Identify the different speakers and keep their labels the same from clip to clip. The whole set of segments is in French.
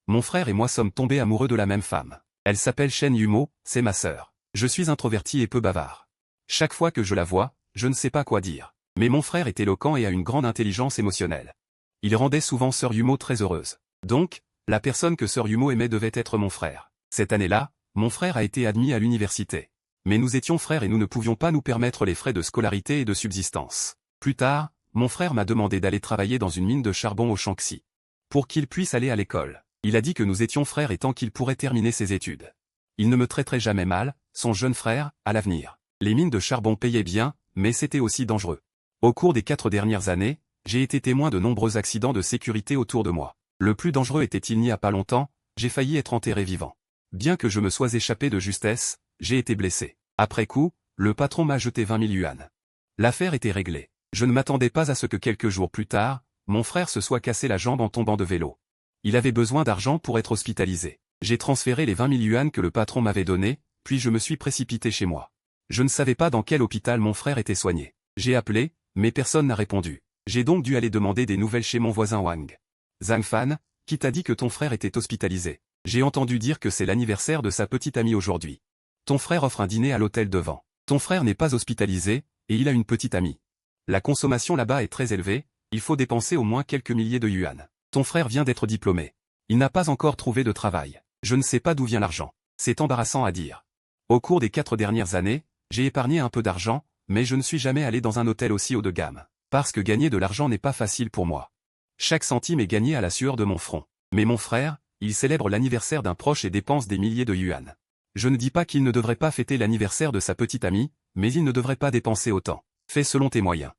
Speaker 1: Mon frère et moi sommes tombés amoureux de la même femme. Elle s'appelle Shen Yumo, c'est ma sœur. Je suis introverti et peu bavard. Chaque fois que je la vois, je ne sais pas quoi dire. Mais mon frère est éloquent et a une grande intelligence émotionnelle. Il rendait souvent sœur Yumo très heureuse. Donc, la personne que sœur Yumo aimait devait être mon frère. Cette année-là, mon frère a été admis à l'université. Mais nous étions frères et nous ne pouvions pas nous permettre les frais de scolarité et de subsistance. Plus tard, mon frère m'a demandé d'aller travailler dans une mine de charbon au Shaanxi. Pour qu'il puisse aller à l'école. Il a dit que nous étions frères et tant qu'il pourrait terminer ses études. Il ne me traiterait jamais mal, son jeune frère, à l'avenir. Les mines de charbon payaient bien, mais c'était aussi dangereux. Au cours des 4 dernières années, j'ai été témoin de nombreux accidents de sécurité autour de moi. Le plus dangereux était il n'y a pas longtemps, j'ai failli être enterré vivant. Bien que je me sois échappé de justesse, j'ai été blessé. Après coup, le patron m'a jeté 20 000 yuans. L'affaire était réglée. Je ne m'attendais pas à ce que quelques jours plus tard, mon frère se soit cassé la jambe en tombant de vélo. Il avait besoin d'argent pour être hospitalisé. J'ai transféré les 20 000 yuans que le patron m'avait donnés, puis je me suis précipité chez moi. Je ne savais pas dans quel hôpital mon frère était soigné. J'ai appelé, mais personne n'a répondu. J'ai donc dû aller demander des nouvelles chez mon voisin Wang. Zhang Fan, qui t'a dit que ton frère était hospitalisé? J'ai entendu dire que c'est l'anniversaire de sa petite amie aujourd'hui. Ton frère offre un dîner à l'hôtel devant. Ton frère n'est pas hospitalisé, et il a une petite amie. La consommation là-bas est très élevée, il faut dépenser au moins quelques milliers de yuan. Ton frère vient d'être diplômé. Il n'a pas encore trouvé de travail. Je ne sais pas d'où vient l'argent. C'est embarrassant à dire. Au cours des 4 dernières années, j'ai épargné un peu d'argent, mais je ne suis jamais allé dans un hôtel aussi haut de gamme. Parce que gagner de l'argent n'est pas facile pour moi. Chaque centime est gagné à la sueur de mon front. Mais mon frère, il célèbre l'anniversaire d'un proche et dépense des milliers de yuan. Je ne dis pas qu'il ne devrait pas fêter l'anniversaire de sa petite amie, mais il ne devrait pas dépenser autant. Fais selon tes moyens.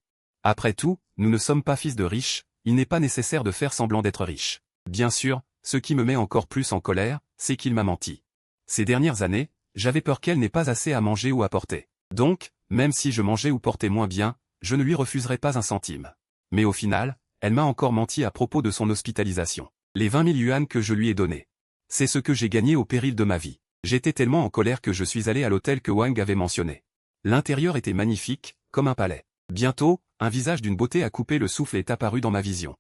Speaker 1: Après tout, nous ne sommes pas fils de riches, il n'est pas nécessaire de faire semblant d'être riche. Bien sûr, ce qui me met encore plus en colère, c'est qu'il m'a menti. Ces dernières années, j'avais peur qu'elle n'ait pas assez à manger ou à porter. Donc, même si je mangeais ou portais moins bien, je ne lui refuserais pas un centime. Mais au final, elle m'a encore menti à propos de son hospitalisation. Les 20 000 yuan que je lui ai donnés. C'est ce que j'ai gagné au péril de ma vie. J'étais tellement en colère que je suis allé à l'hôtel que Wang avait mentionné. L'intérieur était magnifique, comme un palais. Bientôt, un visage d'une beauté à couper le souffle est apparu dans ma vision.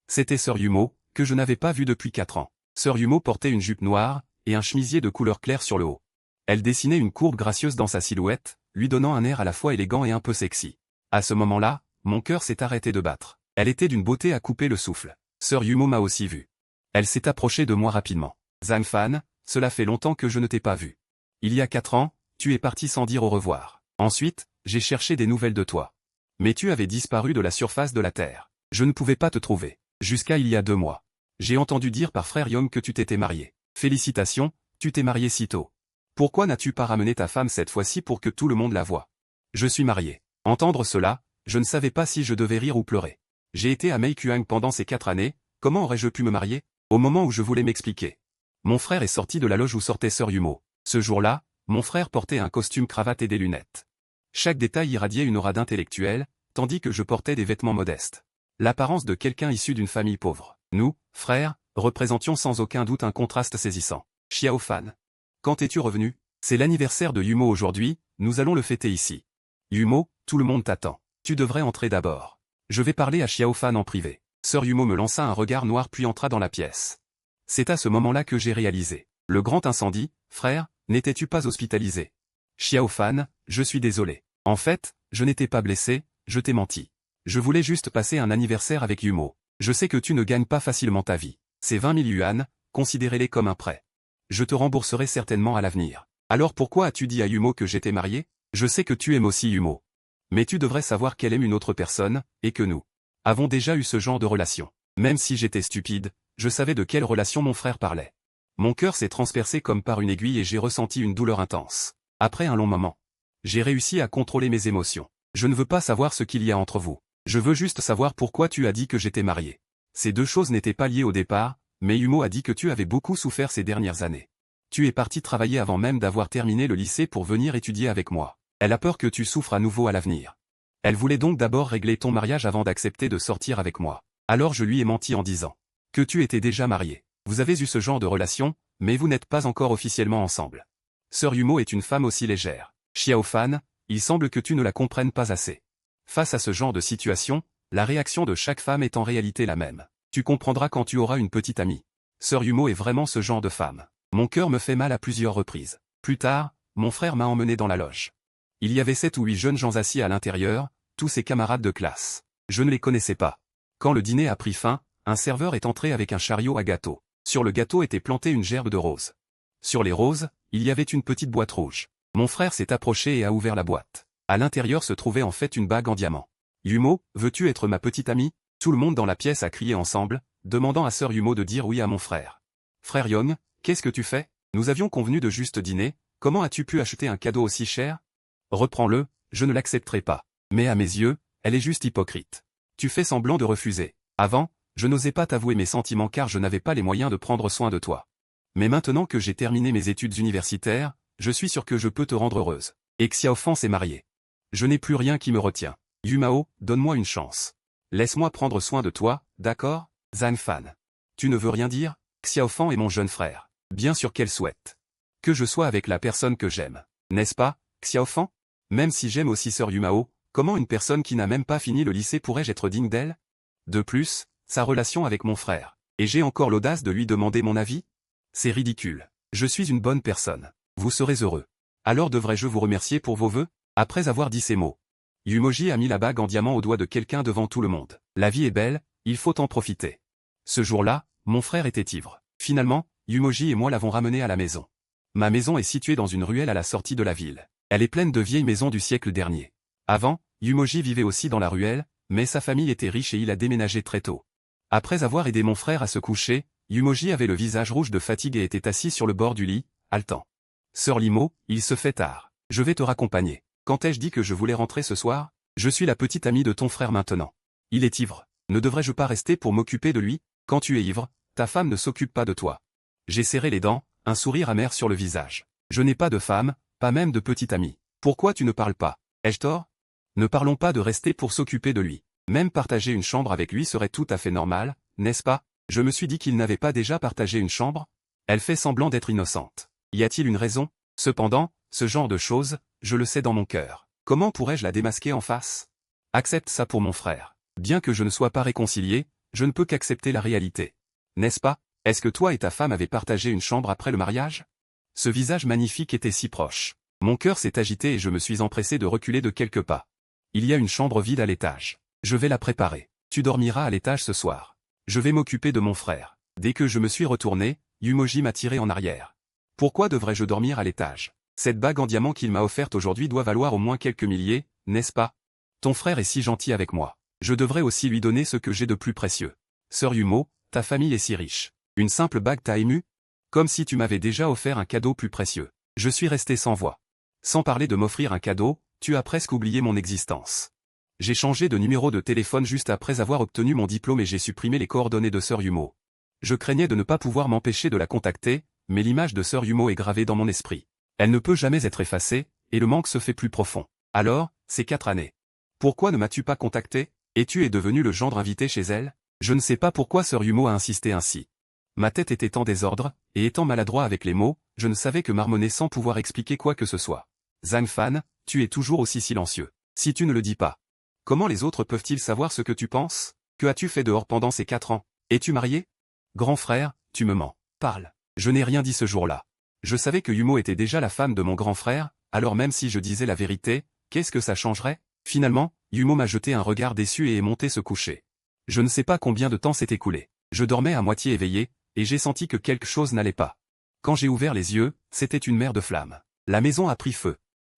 Speaker 1: C'était sœur Yumo, que je n'avais pas vue depuis 4 ans. Sœur Yumo portait une jupe noire, et un chemisier de couleur claire sur le haut. Elle dessinait une courbe gracieuse dans sa silhouette, lui donnant un air à la fois élégant et un peu sexy. À ce moment-là, mon cœur s'est arrêté de battre. Elle était d'une beauté à couper le souffle. Sœur Yumo m'a aussi vu. Elle s'est approchée de moi rapidement. Zhang Fan, cela fait longtemps que je ne t'ai pas vu. Il y a 4 ans, tu es parti sans dire au revoir. Ensuite, j'ai cherché des nouvelles de toi. Mais tu avais disparu de la surface de la Terre. Je ne pouvais pas te trouver. Jusqu'à il y a 2 mois. J'ai entendu dire par frère Yong que tu t'étais marié. Félicitations, tu t'es marié si tôt. Pourquoi n'as-tu pas ramené ta femme cette fois-ci pour que tout le monde la voie? Je suis marié. Entendre cela, je ne savais pas si je devais rire ou pleurer. J'ai été à Meikuang pendant ces 4 années, comment aurais-je pu me marier? Au moment où je voulais m'expliquer. Mon frère est sorti de la loge où sortait sœur Yumo. Ce jour-là, mon frère portait un costume cravate et des lunettes. Chaque détail irradiait une aura d'intellectuel, tandis que je portais des vêtements modestes. L'apparence de quelqu'un issu d'une famille pauvre. Nous, frères, représentions sans aucun doute un contraste saisissant. Xiao Fan. Quand es-tu revenu? C'est l'anniversaire de Yumo aujourd'hui, nous allons le fêter ici. Yumo, tout le monde t'attend. Tu devrais entrer d'abord. Je vais parler à Xiao Fan en privé. Sœur Yumo me lança un regard noir puis entra dans la pièce. C'est à ce moment-là que j'ai réalisé. Le grand incendie, frère, n'étais-tu pas hospitalisé? Xiao Fan, je suis désolé. En fait, je n'étais pas blessé, je t'ai menti. Je voulais juste passer un anniversaire avec Yumo. Je sais que tu ne gagnes pas facilement ta vie. Ces 20 000 yuan, considérez-les comme un prêt. Je te rembourserai certainement à l'avenir. Alors pourquoi as-tu dit à Yumo que j'étais marié? Je sais que tu aimes aussi Yumo. Mais tu devrais savoir qu'elle aime une autre personne, et que nous avons déjà eu ce genre de relation. Même si j'étais stupide, je savais de quelle relation mon frère parlait. Mon cœur s'est transpercé comme par une aiguille et j'ai ressenti une douleur intense. Après un long moment, j'ai réussi à contrôler mes émotions. Je ne veux pas savoir ce qu'il y a entre vous. Je veux juste savoir pourquoi tu as dit que j'étais marié. Ces 2 choses n'étaient pas liées au départ, mais Yumo a dit que tu avais beaucoup souffert ces dernières années. Tu es parti travailler avant même d'avoir terminé le lycée pour venir étudier avec moi. Elle a peur que tu souffres à nouveau à l'avenir. Elle voulait donc d'abord régler ton mariage avant d'accepter de sortir avec moi. Alors je lui ai menti en disant que tu étais déjà marié. Vous avez eu ce genre de relation, mais vous n'êtes pas encore officiellement ensemble. Sœur Yumo est une femme aussi légère. Xiao Fan, il semble que tu ne la comprennes pas assez. Face à ce genre de situation, la réaction de chaque femme est en réalité la même. Tu comprendras quand tu auras une petite amie. Sœur Yumo est vraiment ce genre de femme. Mon cœur me fait mal à plusieurs reprises. Plus tard, mon frère m'a emmené dans la loge. Il y avait 7 ou 8 jeunes gens assis à l'intérieur, tous ses camarades de classe. Je ne les connaissais pas. Quand le dîner a pris fin, un serveur est entré avec un chariot à gâteau. Sur le gâteau était plantée une gerbe de roses. Sur les roses, il y avait une petite boîte rouge. Mon frère s'est approché et a ouvert la boîte. À l'intérieur se trouvait en fait une bague en diamant. Yumo, veux-tu être ma petite amie? Tout le monde dans la pièce a crié ensemble, demandant à sœur Yumo de dire oui à mon frère. Frère Young, qu'est-ce que tu fais? Nous avions convenu de juste dîner, comment as-tu pu acheter un cadeau aussi cher? Reprends-le, je ne l'accepterai pas. Mais à mes yeux, elle est juste hypocrite. Tu fais semblant de refuser. Avant, je n'osais pas t'avouer mes sentiments car je n'avais pas les moyens de prendre soin de toi. Mais maintenant que j'ai terminé mes études universitaires, je suis sûr que je peux te rendre heureuse. Et Xiaofan s'est marié. Je n'ai plus rien qui me retient. Yumao, donne-moi une chance. Laisse-moi prendre soin de toi, d'accord? Zhang Fan. Tu ne veux rien dire? Xiaofan est mon jeune frère. Bien sûr qu'elle souhaite que je sois avec la personne que j'aime. N'est-ce pas, Xiaofan? Même si j'aime aussi sœur Yumao, comment une personne qui n'a même pas fini le lycée pourrait-je être digne d'elle? De plus, sa relation avec mon frère. Et j'ai encore l'audace de lui demander mon avis? C'est ridicule. Je suis une bonne personne. Vous serez heureux. Alors devrais-je vous remercier pour vos vœux? Après avoir dit ces mots, Yumoji a mis la bague en diamant au doigt de quelqu'un devant tout le monde. La vie est belle, il faut en profiter. Ce jour-là, mon frère était ivre. Finalement, Yumoji et moi l'avons ramené à la maison. Ma maison est située dans une ruelle à la sortie de la ville. Elle est pleine de vieilles maisons du siècle dernier. Avant, Yumoji vivait aussi dans la ruelle, mais sa famille était riche et il a déménagé très tôt. Après avoir aidé mon frère à se coucher, Yumoji avait le visage rouge de fatigue et était assis sur le bord du lit, haletant. Sœur Limo, il se fait tard. Je vais te raccompagner. Quand ai-je dit que je voulais rentrer ce soir? Je suis la petite amie de ton frère maintenant. Il est ivre. Ne devrais-je pas rester pour m'occuper de lui? Quand tu es ivre, ta femme ne s'occupe pas de toi. J'ai serré les dents, un sourire amer sur le visage. Je n'ai pas de femme, pas même de petite amie. Pourquoi tu ne parles pas? Ai-je tort? Ne parlons pas de rester pour s'occuper de lui. Même partager une chambre avec lui serait tout à fait normal, n'est-ce pas? Je me suis dit qu'il n'avait pas déjà partagé une chambre. Elle fait semblant d'être innocente. Y a-t-il une raison? Cependant, ce genre de choses, je le sais dans mon cœur. Comment pourrais-je la démasquer en face? Accepte ça pour mon frère. Bien que je ne sois pas réconcilié, je ne peux qu'accepter la réalité. N'est-ce pas? Est-ce que toi et ta femme avez partagé une chambre après le mariage? Ce visage magnifique était si proche. Mon cœur s'est agité et je me suis empressé de reculer de quelques pas. Il y a une chambre vide à l'étage. Je vais la préparer. Tu dormiras à l'étage ce soir. Je vais m'occuper de mon frère. Dès que je me suis retourné, Yumoji m'a tiré en arrière. Pourquoi devrais-je dormir à l'étage? Cette bague en diamant qu'il m'a offerte aujourd'hui doit valoir au moins quelques milliers, n'est-ce pas? Ton frère est si gentil avec moi. Je devrais aussi lui donner ce que j'ai de plus précieux. Sœur Yumo, ta famille est si riche. Une simple bague t'a ému? Comme si tu m'avais déjà offert un cadeau plus précieux. Je suis resté sans voix. Sans parler de m'offrir un cadeau, tu as presque oublié mon existence. J'ai changé de numéro de téléphone juste après avoir obtenu mon diplôme et j'ai supprimé les coordonnées de sœur Yumo. Je craignais de ne pas pouvoir m'empêcher de la contacter, mais l'image de sœur Yumo est gravée dans mon esprit. Elle ne peut jamais être effacée, et le manque se fait plus profond. Alors, ces 4 années. Pourquoi ne m'as-tu pas contacté? Et tu es devenu le gendre invité chez elle? Je ne sais pas pourquoi sœur Yumo a insisté ainsi. Ma tête était en désordre, et étant maladroit avec les mots, je ne savais que marmonner sans pouvoir expliquer quoi que ce soit. Zhang Fan, tu es toujours aussi silencieux. Si tu ne le dis pas. Comment les autres peuvent-ils savoir ce que tu penses? Que as-tu fait dehors pendant ces 4 ans? Es-tu marié? Grand frère, tu me mens. Parle. Je n'ai rien dit ce jour-là. Je savais que Yumo était déjà la femme de mon grand frère, alors même si je disais la vérité, qu'est-ce que ça changerait? Finalement, Yumo m'a jeté un regard déçu et est monté se coucher. Je ne sais pas combien de temps s'est écoulé. Je dormais à moitié éveillé, et j'ai senti que quelque chose n'allait pas. Quand j'ai ouvert les yeux, c'était une mer de flammes. La maison a pris feu.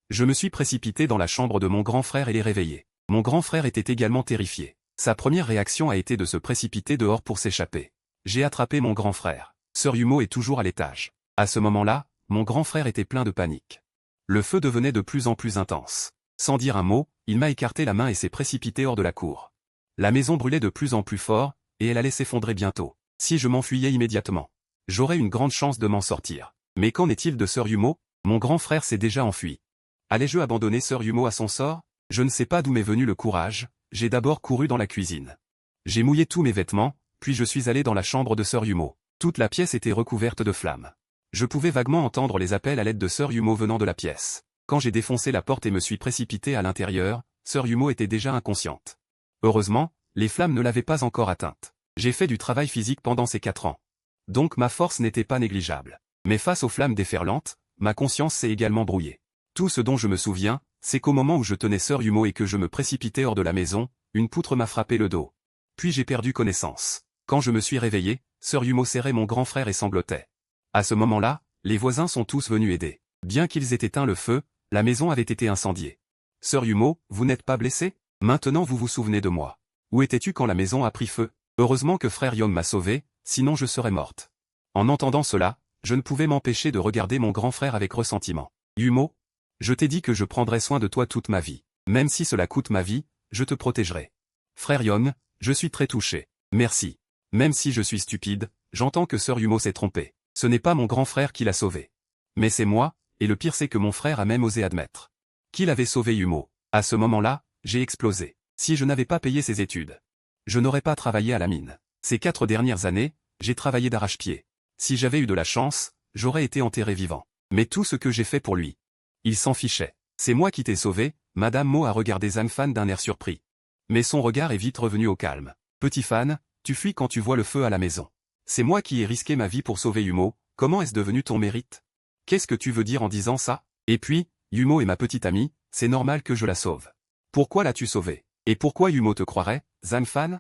Speaker 1: Je me suis précipité dans la chambre de mon grand frère et l'ai réveillé. Mon grand frère était également terrifié. Sa première réaction a été de se précipiter dehors pour s'échapper. J'ai attrapé mon grand frère. Sœur Yumo est toujours à l'étage. À ce moment-là, mon grand frère était plein de panique. Le feu devenait de plus en plus intense. Sans dire un mot, il m'a écarté la main et s'est précipité hors de la cour. La maison brûlait de plus en plus fort, et elle allait s'effondrer bientôt. Si je m'enfuyais immédiatement, j'aurais une grande chance de m'en sortir. Mais qu'en est-il de sœur Yumo? Mon grand frère s'est déjà enfui. Allais-je abandonner sœur Yumo à son sort? Je ne sais pas d'où m'est venu le courage, j'ai d'abord couru dans la cuisine. J'ai mouillé tous mes vêtements, puis je suis allé dans la chambre de sœur Yumo. Toute la pièce était recouverte de flammes. Je pouvais vaguement entendre les appels à l'aide de sœur Yumo venant de la pièce. Quand j'ai défoncé la porte et me suis précipité à l'intérieur, sœur Yumo était déjà inconsciente. Heureusement, les flammes ne l'avaient pas encore atteinte. J'ai fait du travail physique pendant ces 4 ans. Donc ma force n'était pas négligeable. Mais face aux flammes déferlantes, ma conscience s'est également brouillée. Tout ce dont je me souviens, c'est qu'au moment où je tenais Sœur Yumo et que je me précipitais hors de la maison, une poutre m'a frappé le dos. Puis j'ai perdu connaissance. Quand je me suis réveillé, Sœur Yumo serrait mon grand frère et sanglotait. À ce moment-là, les voisins sont tous venus aider. Bien qu'ils aient éteint le feu, la maison avait été incendiée. Sœur Yumo, vous n'êtes pas blessée? Maintenant vous vous souvenez de moi. Où étais-tu quand la maison a pris feu? Heureusement que frère Yong m'a sauvée, sinon je serais morte. En entendant cela, je ne pouvais m'empêcher de regarder mon grand frère avec ressentiment. Yumo, je t'ai dit que je prendrais soin de toi toute ma vie. Même si cela coûte ma vie, je te protégerai. Frère Yong, je suis très touché. Merci. Même si je suis stupide, j'entends que Sœur Yumo s'est trompée. Ce n'est pas mon grand frère qui l'a sauvé. Mais c'est moi, et le pire c'est que mon frère a même osé admettre qu'il avait sauvé Yumo. À ce moment-là, j'ai explosé. Si je n'avais pas payé ses études, je n'aurais pas travaillé à la mine. Ces 4 dernières années, j'ai travaillé d'arrache-pied. Si j'avais eu de la chance, j'aurais été enterré vivant. Mais tout ce que j'ai fait pour lui, il s'en fichait. C'est moi qui t'ai sauvé, Madame Mo a regardé Zhang Fan d'un air surpris. Mais son regard est vite revenu au calme. Petit Fan, tu fuis quand tu vois le feu à la maison. C'est moi qui ai risqué ma vie pour sauver Yumo, comment est-ce devenu ton mérite? Qu'est-ce que tu veux dire en disant ça? Et puis, Yumo est ma petite amie, c'est normal que je la sauve. Pourquoi l'as-tu sauvée? Et pourquoi Yumo te croirait, Zhang Fan?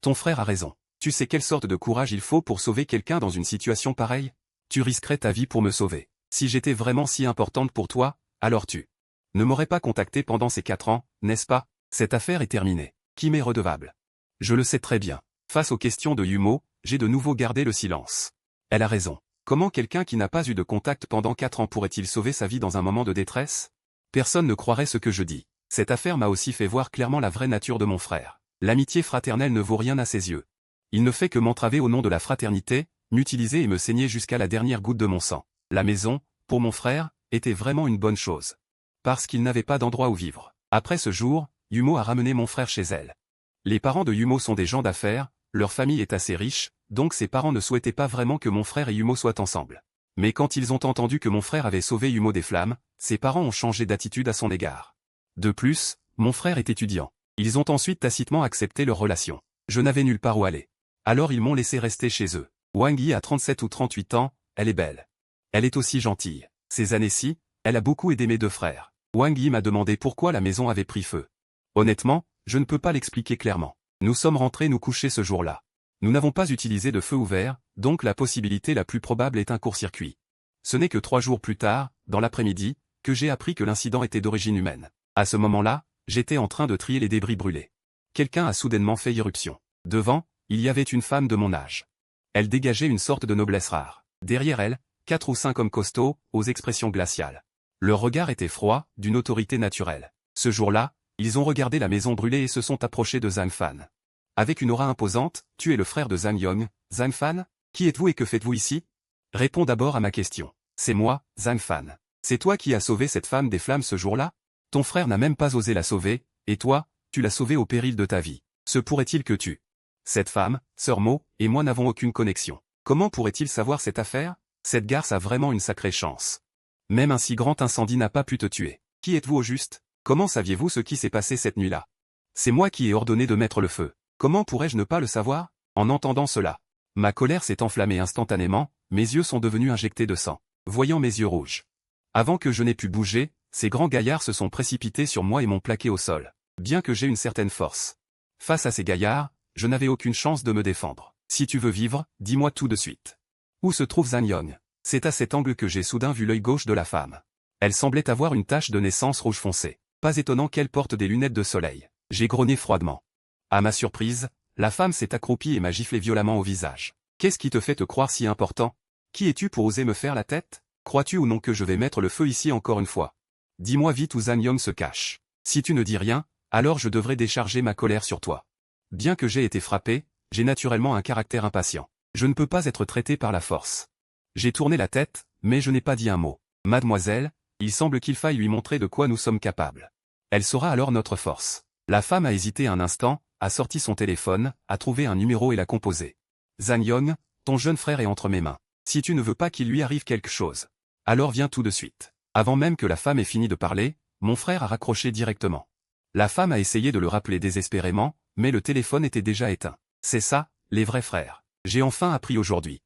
Speaker 1: Ton frère a raison. Tu sais quelle sorte de courage il faut pour sauver quelqu'un dans une situation pareille? Tu risquerais ta vie pour me sauver. Si j'étais vraiment si importante pour toi, alors tu ne m'aurais pas contacté pendant ces 4 ans, n'est-ce pas? Cette affaire est terminée. Qui m'est redevable? Je le sais très bien. Face aux questions de Yumo, j'ai de nouveau gardé le silence. Elle a raison. Comment quelqu'un qui n'a pas eu de contact pendant 4 ans pourrait-il sauver sa vie dans un moment de détresse? Personne ne croirait ce que je dis. Cette affaire m'a aussi fait voir clairement la vraie nature de mon frère. L'amitié fraternelle ne vaut rien à ses yeux. Il ne fait que m'entraver au nom de la fraternité, m'utiliser et me saigner jusqu'à la dernière goutte de mon sang. La maison, pour mon frère, était vraiment une bonne chose. Parce qu'il n'avait pas d'endroit où vivre. Après ce jour, Yumo a ramené mon frère chez elle. Les parents de Yumo sont des gens d'affaires, leur famille est assez riche, donc ses parents ne souhaitaient pas vraiment que mon frère et Yumo soient ensemble. Mais quand ils ont entendu que mon frère avait sauvé Yumo des flammes, ses parents ont changé d'attitude à son égard. De plus, mon frère est étudiant. Ils ont ensuite tacitement accepté leur relation. Je n'avais nulle part où aller. Alors ils m'ont laissé rester chez eux. Wang Yi a 37 ou 38 ans, elle est belle. Elle est aussi gentille. Ces années-ci, elle a beaucoup aidé mes 2 frères. Wang Yi m'a demandé pourquoi la maison avait pris feu. Honnêtement, je ne peux pas l'expliquer clairement. Nous sommes rentrés nous coucher ce jour-là. Nous n'avons pas utilisé de feu ouvert, donc la possibilité la plus probable est un court-circuit. Ce n'est que 3 jours plus tard, dans l'après-midi, que j'ai appris que l'incident était d'origine humaine. À ce moment-là, j'étais en train de trier les débris brûlés. Quelqu'un a soudainement fait irruption. Devant, il y avait une femme de mon âge. Elle dégageait une sorte de noblesse rare. Derrière elle, 4 ou 5 hommes costauds, aux expressions glaciales. Leur regard était froid, d'une autorité naturelle. Ce jour-là, ils ont regardé la maison brûler et se sont approchés de Zhang Fan. Avec une aura imposante, tu es le frère de Zhang Yong, Zhang Fan? Qui êtes-vous et que faites-vous ici? Réponds d'abord à ma question. C'est moi, Zhang Fan. C'est toi qui as sauvé cette femme des flammes ce jour-là? Ton frère n'a même pas osé la sauver, et toi, tu l'as sauvée au péril de ta vie. Se pourrait-il que tu... Cette femme, Sœur Mo, et moi n'avons aucune connexion. Comment pourrait-il savoir cette affaire? Cette garce a vraiment une sacrée chance. Même un si grand incendie n'a pas pu te tuer. Qui êtes-vous au juste? Comment saviez-vous ce qui s'est passé cette nuit-là? C'est moi qui ai ordonné de mettre le feu. Comment pourrais-je ne pas le savoir? En entendant cela, ma colère s'est enflammée instantanément, mes yeux sont devenus injectés de sang. Voyant mes yeux rouges. Avant que je n'ai pu bouger, ces grands gaillards se sont précipités sur moi et m'ont plaqué au sol. Bien que j'ai une certaine force. Face à ces gaillards, je n'avais aucune chance de me défendre. Si tu veux vivre, dis-moi tout de suite. Où se trouve Zhang Yong? C'est à cet angle que j'ai soudain vu l'œil gauche de la femme. Elle semblait avoir une tache de naissance rouge foncé. Pas étonnant qu'elle porte des lunettes de soleil. J'ai grogné froidement. À ma surprise, la femme s'est accroupie et m'a giflé violemment au visage. Qu'est-ce qui te fait te croire si important? Qui es-tu pour oser me faire la tête? Crois-tu ou non que je vais mettre le feu ici encore une fois? Dis-moi vite où Zhang Yong se cache. Si tu ne dis rien, alors je devrais décharger ma colère sur toi. Bien que j'ai été frappé, j'ai naturellement un caractère impatient. Je ne peux pas être traité par la force. J'ai tourné la tête, mais je n'ai pas dit un mot. Mademoiselle, il semble qu'il faille lui montrer de quoi nous sommes capables. Elle saura alors notre force. La femme a hésité un instant, a sorti son téléphone, a trouvé un numéro et l'a composé. Zhang Yong, ton jeune frère est entre mes mains. Si tu ne veux pas qu'il lui arrive quelque chose, alors viens tout de suite. Avant même que la femme ait fini de parler, mon frère a raccroché directement. La femme a essayé de le rappeler désespérément, mais le téléphone était déjà éteint. C'est ça, les vrais frères. J'ai enfin appris aujourd'hui.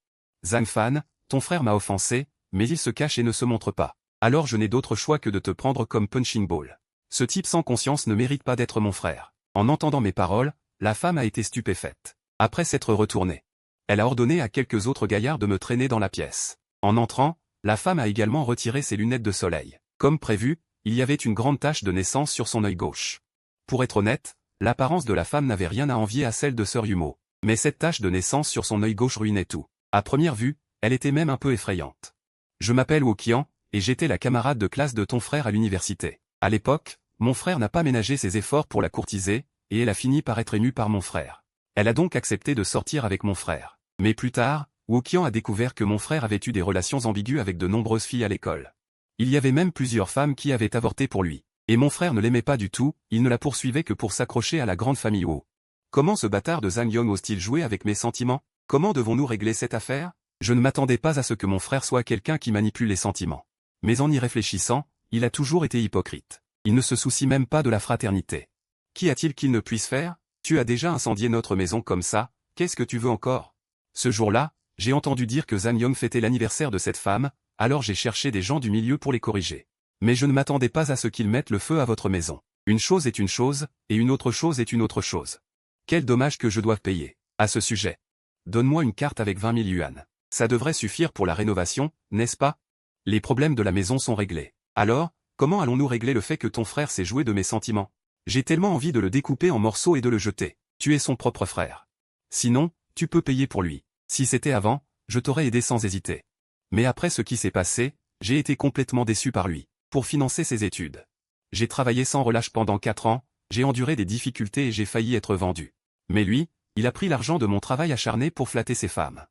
Speaker 1: Zhang Fan, ton frère m'a offensé, mais il se cache et ne se montre pas. Alors je n'ai d'autre choix que de te prendre comme punching ball. Ce type sans conscience ne mérite pas d'être mon frère. En entendant mes paroles, la femme a été stupéfaite. Après s'être retournée, elle a ordonné à quelques autres gaillards de me traîner dans la pièce. En entrant, la femme a également retiré ses lunettes de soleil. Comme prévu, il y avait une grande tache de naissance sur son œil gauche. Pour être honnête, l'apparence de la femme n'avait rien à envier à celle de Sœur Yumo. Mais cette tache de naissance sur son œil gauche ruinait tout. À première vue, elle était même un peu effrayante. Je m'appelle Wokian, et j'étais la camarade de classe de ton frère à l'université. À l'époque, mon frère n'a pas ménagé ses efforts pour la courtiser, et elle a fini par être émue par mon frère. Elle a donc accepté de sortir avec mon frère. Mais plus tard, Wokian a découvert que mon frère avait eu des relations ambiguës avec de nombreuses filles à l'école. Il y avait même plusieurs femmes qui avaient avorté pour lui. Et mon frère ne l'aimait pas du tout, il ne la poursuivait que pour s'accrocher à la grande famille Wo. Comment ce bâtard de Zhang Yong ose-t-il jouer avec mes sentiments? Comment devons-nous régler cette affaire? Je ne m'attendais pas à ce que mon frère soit quelqu'un qui manipule les sentiments. Mais en y réfléchissant, il a toujours été hypocrite. Il ne se soucie même pas de la fraternité. Qu'y a-t-il qu'il ne puisse faire? Tu as déjà incendié notre maison comme ça, qu'est-ce que tu veux encore? Ce jour-là, j'ai entendu dire que Zhang Yong fêtait l'anniversaire de cette femme, alors j'ai cherché des gens du milieu pour les corriger. Mais je ne m'attendais pas à ce qu'ils mettent le feu à votre maison. Une chose est une chose, et une autre chose est une autre chose. Quel dommage que je doive payer. À ce sujet, donne-moi une carte avec 20 000 yuan. Ça devrait suffire pour la rénovation, n'est-ce pas? Les problèmes de la maison sont réglés. Alors, comment allons-nous régler le fait que ton frère s'est joué de mes sentiments? J'ai tellement envie de le découper en morceaux et de le jeter. Tu es son propre frère. Sinon, tu peux payer pour lui. Si c'était avant, je t'aurais aidé sans hésiter. Mais après ce qui s'est passé, j'ai été complètement déçu par lui. Pour financer ses études, j'ai travaillé sans relâche pendant 4 ans, j'ai enduré des difficultés et j'ai failli être vendu. Mais lui, il a pris l'argent de mon travail acharné pour flatter ses femmes.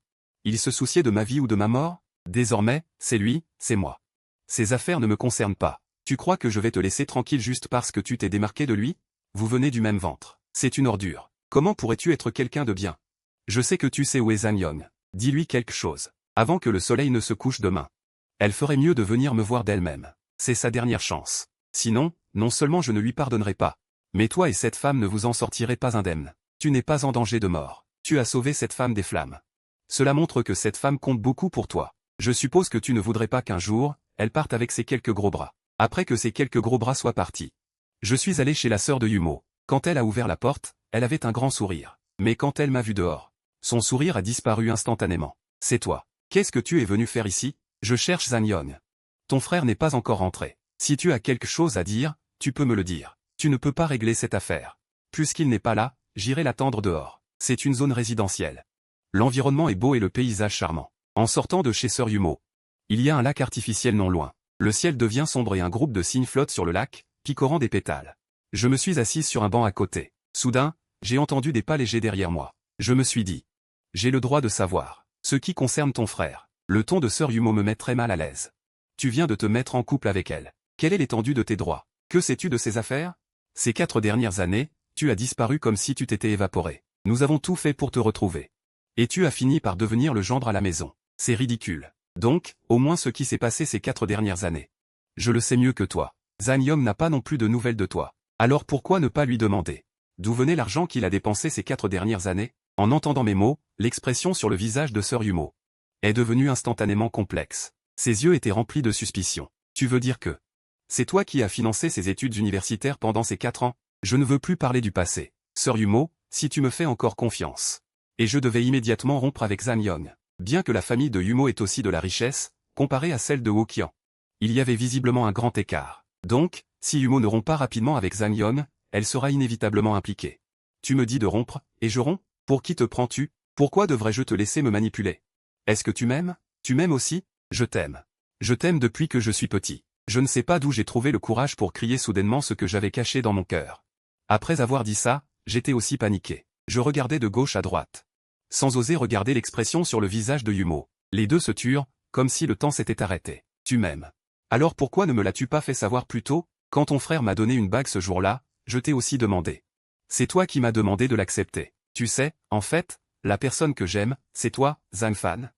Speaker 1: Il se souciait de ma vie ou de ma mort? Désormais, c'est lui, c'est moi. Ces affaires ne me concernent pas. Tu crois que je vais te laisser tranquille juste parce que tu t'es démarqué de lui? Vous venez du même ventre. C'est une ordure. Comment pourrais-tu être quelqu'un de bien? Je sais que tu sais où est Zhang Yong. Dis-lui quelque chose. Avant que le soleil ne se couche demain. Elle ferait mieux de venir me voir d'elle-même. C'est sa dernière chance. Sinon, non seulement je ne lui pardonnerai pas, mais toi et cette femme ne vous en sortirez pas indemne. Tu n'es pas en danger de mort. Tu as sauvé cette femme des flammes. Cela montre que cette femme compte beaucoup pour toi. Je suppose que tu ne voudrais pas qu'un jour, elle parte avec ses quelques gros bras. Après que ces quelques gros bras soient partis. Je suis allé chez la sœur de Yumo. Quand elle a ouvert la porte, elle avait un grand sourire. Mais quand elle m'a vu dehors, son sourire a disparu instantanément. C'est toi. Qu'est-ce que tu es venu faire ici? Je cherche Zhang Yong. Ton frère n'est pas encore rentré. Si tu as quelque chose à dire, tu peux me le dire. Tu ne peux pas régler cette affaire. Puisqu'il n'est pas là, j'irai l'attendre dehors. C'est une zone résidentielle. L'environnement est beau et le paysage charmant. En sortant de chez Sœur Yumo, il y a un lac artificiel non loin. Le ciel devient sombre et un groupe de cygnes flotte sur le lac, picorant des pétales. Je me suis assise sur un banc à côté. Soudain, j'ai entendu des pas légers derrière moi. Je me suis dit. J'ai le droit de savoir. Ce qui concerne ton frère. Le ton de Sœur Yumo me met très mal à l'aise. Tu viens de te mettre en couple avec elle. Quelle est l'étendue de tes droits? Que sais-tu de ces affaires? Ces 4 dernières années, tu as disparu comme si tu t'étais évaporé. Nous avons tout fait pour te retrouver. Et tu as fini par devenir le gendre à la maison. C'est ridicule. Donc, au moins ce qui s'est passé ces 4 dernières années. Je le sais mieux que toi. Zhang Yong n'a pas non plus de nouvelles de toi. Alors pourquoi ne pas lui demander? D'où venait l'argent qu'il a dépensé ces 4 dernières années? En entendant mes mots, l'expression sur le visage de Sœur Yumo est devenue instantanément complexe. Ses yeux étaient remplis de suspicion. Tu veux dire que c'est toi qui as financé ses études universitaires pendant ces 4 ans? Je ne veux plus parler du passé. Sœur Yumo, si tu me fais encore confiance. Et je devais immédiatement rompre avec Zhang Yong. Bien que la famille de Yumo ait aussi de la richesse, comparée à celle de Wokian. Il y avait visiblement un grand écart. Donc, si Yumo ne rompt pas rapidement avec Zhang Yong, elle sera inévitablement impliquée. Tu me dis de rompre, et je romps? Pour qui te prends-tu? Pourquoi devrais-je te laisser me manipuler? Est-ce que tu m'aimes? Tu m'aimes aussi? Je t'aime. Je t'aime depuis que je suis petit. Je ne sais pas d'où j'ai trouvé le courage pour crier soudainement ce que j'avais caché dans mon cœur. Après avoir dit ça, j'étais aussi paniqué. Je regardais de gauche à droite. Sans oser regarder l'expression sur le visage de Yumo. Les deux se turent, comme si le temps s'était arrêté. Tu m'aimes. Alors pourquoi ne me l'as-tu pas fait savoir plus tôt? Quand ton frère m'a donné une bague ce jour-là, je t'ai aussi demandé. C'est toi qui m'as demandé de l'accepter. Tu sais, en fait, la personne que j'aime, c'est toi, Zhang Fan.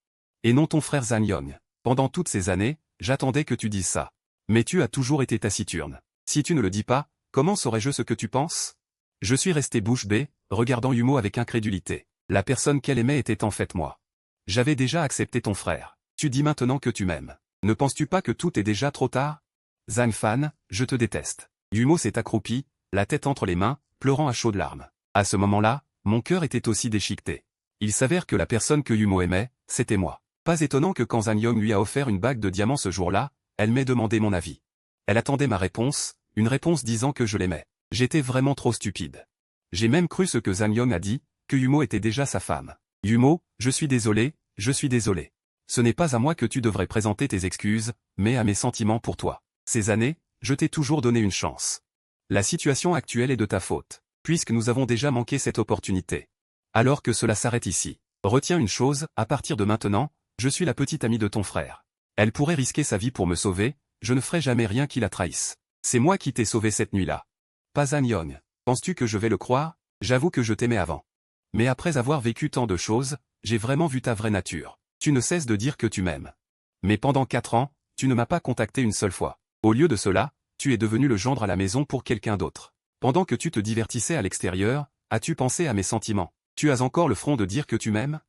Speaker 1: Et non ton frère Zhang Yong. Pendant toutes ces années, j'attendais que tu dises ça. Mais tu as toujours été taciturne. Si tu ne le dis pas, comment saurais-je ce que tu penses? Je suis resté bouche bée, regardant Yumo avec incrédulité. La personne qu'elle aimait était en fait moi. J'avais déjà accepté ton frère. Tu dis maintenant que tu m'aimes. Ne penses-tu pas que tout est déjà trop tard? Zhang Fan, je te déteste. Yumo s'est accroupi, la tête entre les mains, pleurant à chaudes larmes. À ce moment-là, mon cœur était aussi déchiqueté. Il s'avère que la personne que Yumo aimait, c'était moi. Pas étonnant que quand Zhang Yong lui a offert une bague de diamants ce jour-là, elle m'ait demandé mon avis. Elle attendait ma réponse, une réponse disant que je l'aimais. J'étais vraiment trop stupide. J'ai même cru ce que Zhang Yong a dit, que Yumo était déjà sa femme. Yumo, je suis désolé, je suis désolé. Ce n'est pas à moi que tu devrais présenter tes excuses, mais à mes sentiments pour toi. Ces années, je t'ai toujours donné une chance. La situation actuelle est de ta faute, puisque nous avons déjà manqué cette opportunité. Alors que cela s'arrête ici. Retiens une chose, à partir de maintenant, je suis la petite amie de ton frère. Elle pourrait risquer sa vie pour me sauver, je ne ferai jamais rien qui la trahisse. C'est moi qui t'ai sauvé cette nuit-là. Pas Zhang Yong. Penses-tu que je vais le croire? J'avoue que je t'aimais avant. Mais après avoir vécu tant de choses, j'ai vraiment vu ta vraie nature. Tu ne cesses de dire que tu m'aimes. Mais pendant 4 ans, tu ne m'as pas contacté une seule fois. Au lieu de cela, tu es devenu le gendre à la maison pour quelqu'un d'autre. Pendant que tu te divertissais à l'extérieur, as-tu pensé à mes sentiments? Tu as encore le front de dire que tu m'aimes?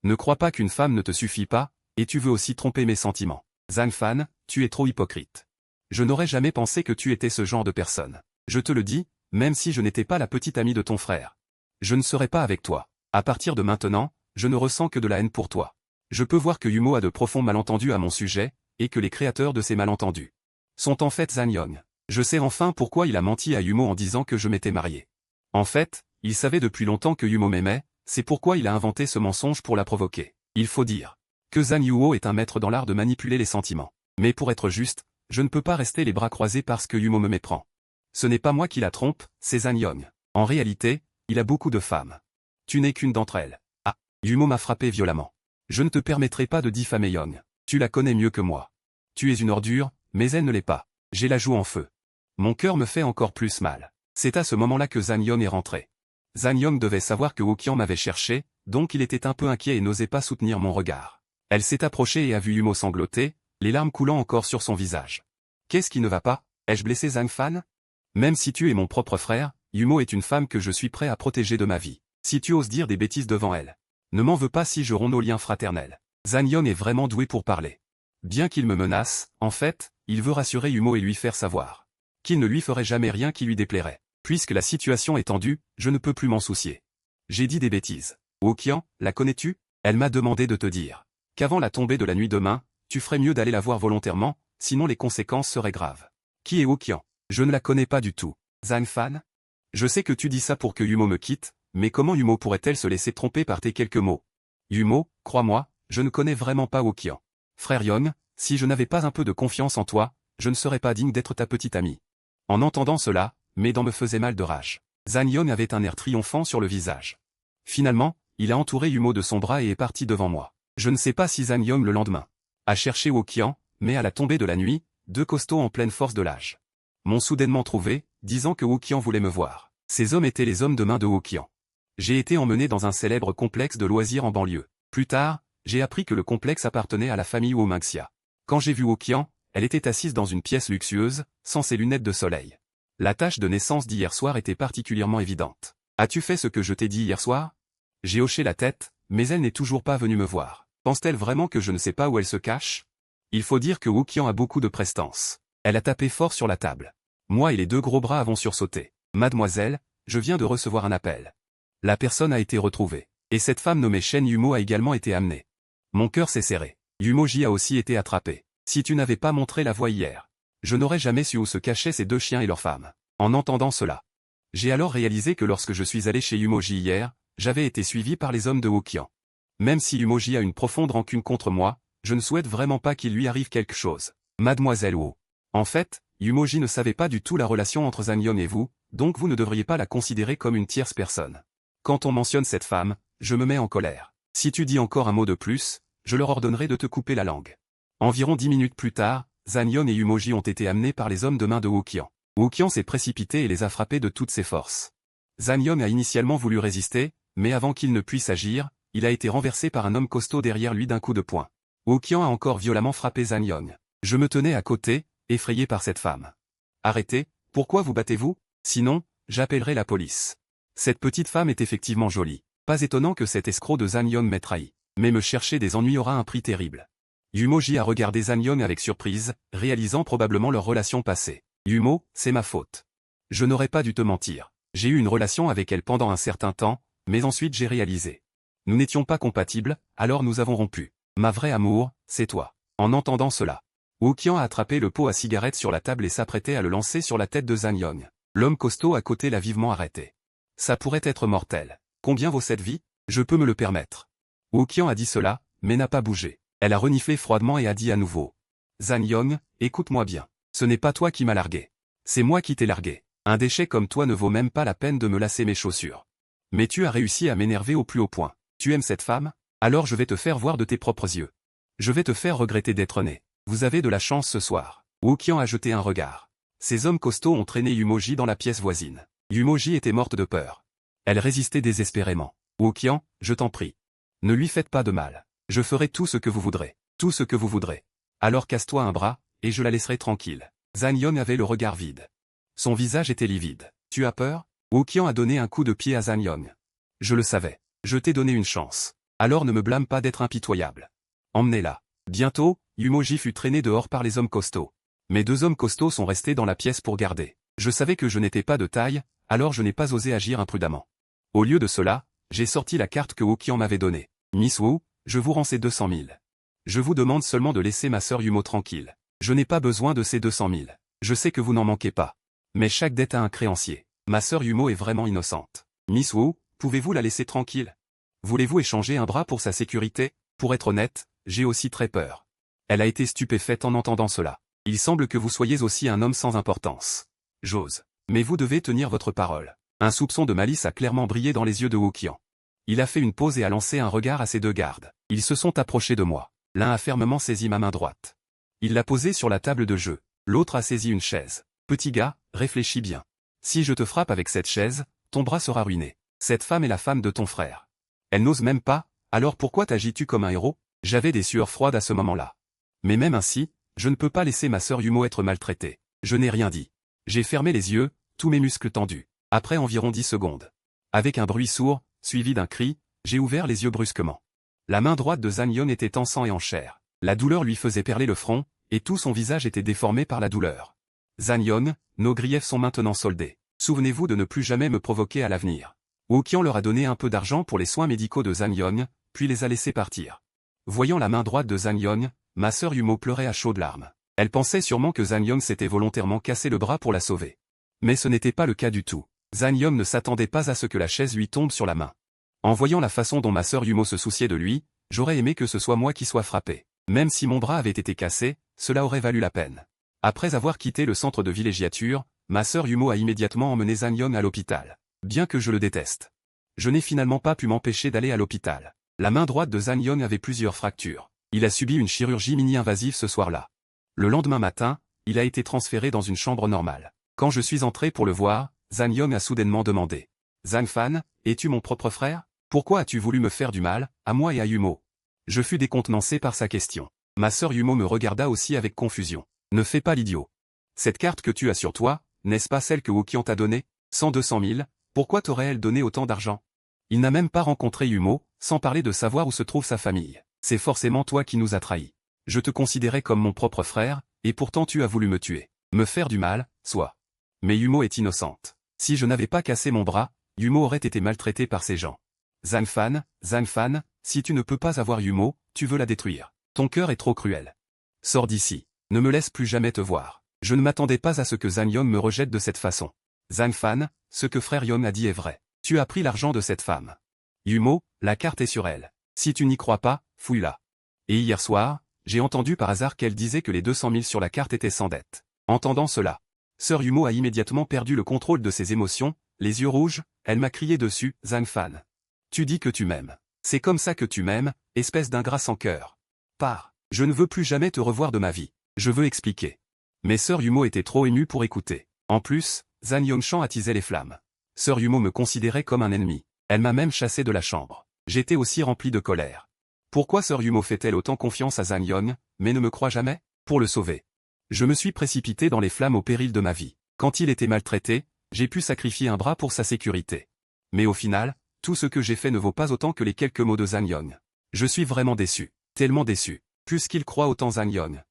Speaker 1: Ne crois pas qu'une femme ne te suffit pas, et tu veux aussi tromper mes sentiments. Zhang Fan, tu es trop hypocrite. Je n'aurais jamais pensé que tu étais ce genre de personne. Je te le dis, même si je n'étais pas la petite amie de ton frère. Je ne serai pas avec toi. À partir de maintenant, je ne ressens que de la haine pour toi. Je peux voir que Yumo a de profonds malentendus à mon sujet, et que les créateurs de ces malentendus sont en fait Zhang Yong. Je sais enfin pourquoi il a menti à Yumo en disant que je m'étais marié. En fait, il savait depuis longtemps que Yumo m'aimait, c'est pourquoi il a inventé ce mensonge pour la provoquer. Il faut dire que Zhang Yuo est un maître dans l'art de manipuler les sentiments. Mais pour être juste, je ne peux pas rester les bras croisés parce que Yumo me méprend. Ce n'est pas moi qui la trompe, c'est Zhang Yong. En réalité, il a beaucoup de femmes. Tu n'es qu'une d'entre elles. Ah, Yumo m'a frappé violemment. Je ne te permettrai pas de diffamer Yong. Tu la connais mieux que moi. Tu es une ordure, mais elle ne l'est pas. J'ai la joue en feu. Mon cœur me fait encore plus mal. C'est à ce moment-là que Zhang Yong est rentré. Zhang Yong devait savoir que Wokian m'avait cherché, donc il était un peu inquiet et n'osait pas soutenir mon regard. Elle s'est approchée et a vu Yumo sangloter, les larmes coulant encore sur son visage. Qu'est-ce qui ne va pas? Ai-je blessé Zhang Fan? Même si tu es mon propre frère, Yumo est une femme que je suis prêt à protéger de ma vie. Si tu oses dire des bêtises devant elle, ne m'en veux pas si je romps nos liens fraternels. Zhang Yong est vraiment doué pour parler. Bien qu'il me menace, en fait, il veut rassurer Yumo et lui faire savoir qu'il ne lui ferait jamais rien qui lui déplairait. Puisque la situation est tendue, je ne peux plus m'en soucier. J'ai dit des bêtises. Wokian, la connais-tu? Elle m'a demandé de te dire qu'avant la tombée de la nuit demain, tu ferais mieux d'aller la voir volontairement, sinon les conséquences seraient graves. Qui est Wokian? Je ne la connais pas du tout. Zhang Fan? Je sais que tu dis ça pour que Yumo me quitte, mais comment Yumo pourrait-elle se laisser tromper par tes quelques mots? Yumo, crois-moi, je ne connais vraiment pas Wokian. Frère Yong, si je n'avais pas un peu de confiance en toi, je ne serais pas digne d'être ta petite amie. En entendant cela, mes dents me faisaient mal de rage. Zhang Yong avait un air triomphant sur le visage. Finalement, il a entouré Yumo de son bras et est parti devant moi. Je ne sais pas si Zhang Yong le lendemain a cherché Wokian, mais à la tombée de la nuit, 2 costauds en pleine force de l'âge m'ont soudainement trouvé, disant que Wokian voulait me voir. Ces hommes étaient les hommes de main de Wokian. J'ai été emmené dans un célèbre complexe de loisirs en banlieue. Plus tard, j'ai appris que le complexe appartenait à la famille Wominxia. Quand j'ai vu Wokian, elle était assise dans une pièce luxueuse, sans ses lunettes de soleil. La tache de naissance d'hier soir était particulièrement évidente. As-tu fait ce que je t'ai dit hier soir? J'ai hoché la tête, mais elle n'est toujours pas venue me voir. Pense-t-elle vraiment que je ne sais pas où elle se cache? Il faut dire que Wokian a beaucoup de prestance. Elle a tapé fort sur la table. Moi et les 2 gros bras avons sursauté. Mademoiselle, je viens de recevoir un appel. La personne a été retrouvée. Et cette femme nommée Shen Yumo a également été amenée. Mon cœur s'est serré. Yumoji a aussi été attrapé. Si tu n'avais pas montré la voie hier, je n'aurais jamais su où se cachaient ces 2 chiens et leurs femmes. En entendant cela, j'ai alors réalisé que lorsque je suis allé chez Yumoji hier, j'avais été suivi par les hommes de Wokian. Même si Yumoji a une profonde rancune contre moi, je ne souhaite vraiment pas qu'il lui arrive quelque chose. Mademoiselle Wo. En fait, Yumoji ne savait pas du tout la relation entre Zhang Yong et vous, donc vous ne devriez pas la considérer comme une tierce personne. Quand on mentionne cette femme, je me mets en colère. Si tu dis encore un mot de plus, je leur ordonnerai de te couper la langue. Environ 10 minutes plus tard, Zhang Yong et Yumoji ont été amenés par les hommes de main de Wokian. Wokian s'est précipité et les a frappés de toutes ses forces. Zhang Yong a initialement voulu résister, mais avant qu'il ne puisse agir, il a été renversé par un homme costaud derrière lui d'un coup de poing. Wokian a encore violemment frappé Zhang Yong. Je me tenais à côté, effrayé par cette femme. Arrêtez, pourquoi vous battez-vous? Sinon, j'appellerai la police. Cette petite femme est effectivement jolie. Pas étonnant que cet escroc de Zhang Yong m'ait trahi. Mais me chercher des ennuis aura un prix terrible. Yumoji a regardé Zhan Yong avec surprise, réalisant probablement leur relation passée. Yumo, c'est ma faute. Je n'aurais pas dû te mentir. J'ai eu une relation avec elle pendant un certain temps, mais ensuite j'ai réalisé. Nous n'étions pas compatibles, alors nous avons rompu. Ma vraie amour, c'est toi. En entendant cela, Woo-Kian a attrapé le pot à cigarette sur la table et s'apprêtait à le lancer sur la tête de Zhan Yong. L'homme costaud à côté l'a vivement arrêté. Ça pourrait être mortel. Combien vaut cette vie? Je peux me le permettre. Woo-Kian a dit cela, mais n'a pas bougé. Elle a reniflé froidement et a dit à nouveau. Zhan Yong, écoute-moi bien. Ce n'est pas toi qui m'as largué. C'est moi qui t'ai largué. Un déchet comme toi ne vaut même pas la peine de me lasser mes chaussures. Mais tu as réussi à m'énerver au plus haut point. Tu aimes cette femme? Alors je vais te faire voir de tes propres yeux. Je vais te faire regretter d'être né. Vous avez de la chance ce soir. Woo-Kian a jeté un regard. Ces hommes costauds ont traîné Yumoji dans la pièce voisine. Yumoji était morte de peur. Elle résistait désespérément. Woo-Kian, je t'en prie. Ne lui faites pas de mal. Je ferai tout ce que vous voudrez. Tout ce que vous voudrez. Alors casse-toi un bras, et je la laisserai tranquille. Zhan Yong avait le regard vide. Son visage était livide. Tu as peur? Woo-Kian a donné un coup de pied à Zhan Yong. Je le savais. Je t'ai donné une chance. Alors ne me blâme pas d'être impitoyable. Emmenez-la. Bientôt, Yumoji fut traîné dehors par les hommes costauds. Mes deux hommes costauds sont restés dans la pièce pour garder. Je savais que je n'étais pas de taille, alors je n'ai pas osé agir imprudemment. Au lieu de cela, j'ai sorti la carte que Woo-Kian m'avait donnée. Miss Wu, je vous rends ces 200 000. Je vous demande seulement de laisser ma sœur Yumo tranquille. Je n'ai pas besoin de ces 200 000. Je sais que vous n'en manquez pas. Mais chaque dette a un créancier. Ma sœur Yumo est vraiment innocente. Miss Wu, pouvez-vous la laisser tranquille? Voulez-vous échanger un bras pour sa sécurité? Pour être honnête, j'ai aussi très peur. Elle a été stupéfaite en entendant cela. Il semble que vous soyez aussi un homme sans importance. J'ose. Mais vous devez tenir votre parole. Un soupçon de malice a clairement brillé dans les yeux de Woo-Kian. Il a fait une pause et a lancé un regard à ses deux gardes. Ils se sont approchés de moi. L'un a fermement saisi ma main droite. Il l'a posée sur la table de jeu. L'autre a saisi une chaise. Petit gars, réfléchis bien. Si je te frappe avec cette chaise, ton bras sera ruiné. Cette femme est la femme de ton frère. Elle n'ose même pas, alors pourquoi t'agis-tu comme un héros? J'avais des sueurs froides à ce moment-là. Mais même ainsi, je ne peux pas laisser ma sœur Yumo être maltraitée. Je n'ai rien dit. J'ai fermé les yeux, tous mes muscles tendus. Après environ 10 secondes. Avec un bruit sourd, suivi d'un cri, j'ai ouvert les yeux brusquement. La main droite de Zhan Yong était en sang et en chair. La douleur lui faisait perler le front, et tout son visage était déformé par la douleur. Zhan Yong, nos griefs sont maintenant soldés. Souvenez-vous de ne plus jamais me provoquer à l'avenir. Woo-Kian leur a donné un peu d'argent pour les soins médicaux de Zhan Yong, puis les a laissés partir. Voyant la main droite de Zhan Yong, ma sœur Yumo pleurait à chaudes larmes. Elle pensait sûrement que Zhan Yong s'était volontairement cassé le bras pour la sauver. Mais ce n'était pas le cas du tout. Zhan Yong ne s'attendait pas à ce que la chaise lui tombe sur la main. En voyant la façon dont ma sœur Yumo se souciait de lui, j'aurais aimé que ce soit moi qui sois frappé. Même si mon bras avait été cassé, cela aurait valu la peine. Après avoir quitté le centre de villégiature, ma sœur Yumo a immédiatement emmené Zhan Yong à l'hôpital. Bien que je le déteste. Je n'ai finalement pas pu m'empêcher d'aller à l'hôpital. La main droite de Zhan Yong avait plusieurs fractures. Il a subi une chirurgie mini-invasive ce soir-là. Le lendemain matin, il a été transféré dans une chambre normale. Quand je suis entré pour le voir, Zhan Yong a soudainement demandé. Zhan Fan, es-tu mon propre frère? Pourquoi as-tu voulu me faire du mal, à moi et à Yumo? Je fus décontenancé par sa question. Ma sœur Yumo me regarda aussi avec confusion. Ne fais pas l'idiot. Cette carte que tu as sur toi, n'est-ce pas celle que Woo-Kian t'a donnée? 200 000, pourquoi t'aurait-elle donné autant d'argent? Il n'a même pas rencontré Yumo, sans parler de savoir où se trouve sa famille. C'est forcément toi qui nous as trahis. Je te considérais comme mon propre frère, et pourtant tu as voulu me tuer. Me faire du mal, soit. Mais Yumo est innocente. Si je n'avais pas cassé mon bras, Yumo aurait été maltraité par ces gens. Zhan Fan, si tu ne peux pas avoir Yumo, tu veux la détruire. Ton cœur est trop cruel. Sors d'ici. Ne me laisse plus jamais te voir. Je ne m'attendais pas à ce que Zhan Yong me rejette de cette façon. Zhan Fan, ce que frère Yong a dit est vrai. Tu as pris l'argent de cette femme. Yumo, la carte est sur elle. Si tu n'y crois pas, fouille-la. Et hier soir, j'ai entendu par hasard qu'elle disait que les 200 000 sur la carte étaient sans dette. Entendant cela, sœur Yumo a immédiatement perdu le contrôle de ses émotions, les yeux rouges, elle m'a crié dessus, Zhan Fan. Tu dis que tu m'aimes. C'est comme ça que tu m'aimes, espèce d'ingrat sans cœur. Pars. Je ne veux plus jamais te revoir de ma vie. Je veux expliquer. Mais sœur Yumo était trop émue pour écouter. En plus, Zhan Yongshan attisait les flammes. Sœur Yumo me considérait comme un ennemi. Elle m'a même chassé de la chambre. J'étais aussi rempli de colère. Pourquoi sœur Yumo fait-elle autant confiance à Zhan Yong, mais ne me croit jamais? Pour le sauver. Je me suis précipité dans les flammes au péril de ma vie. Quand il était maltraité, j'ai pu sacrifier un bras pour sa sécurité. Mais au final, tout ce que j'ai fait ne vaut pas autant que les quelques mots de Zhan Yong. Je suis vraiment déçu. Tellement déçu. Puisqu'il croit autant Zhang Yong.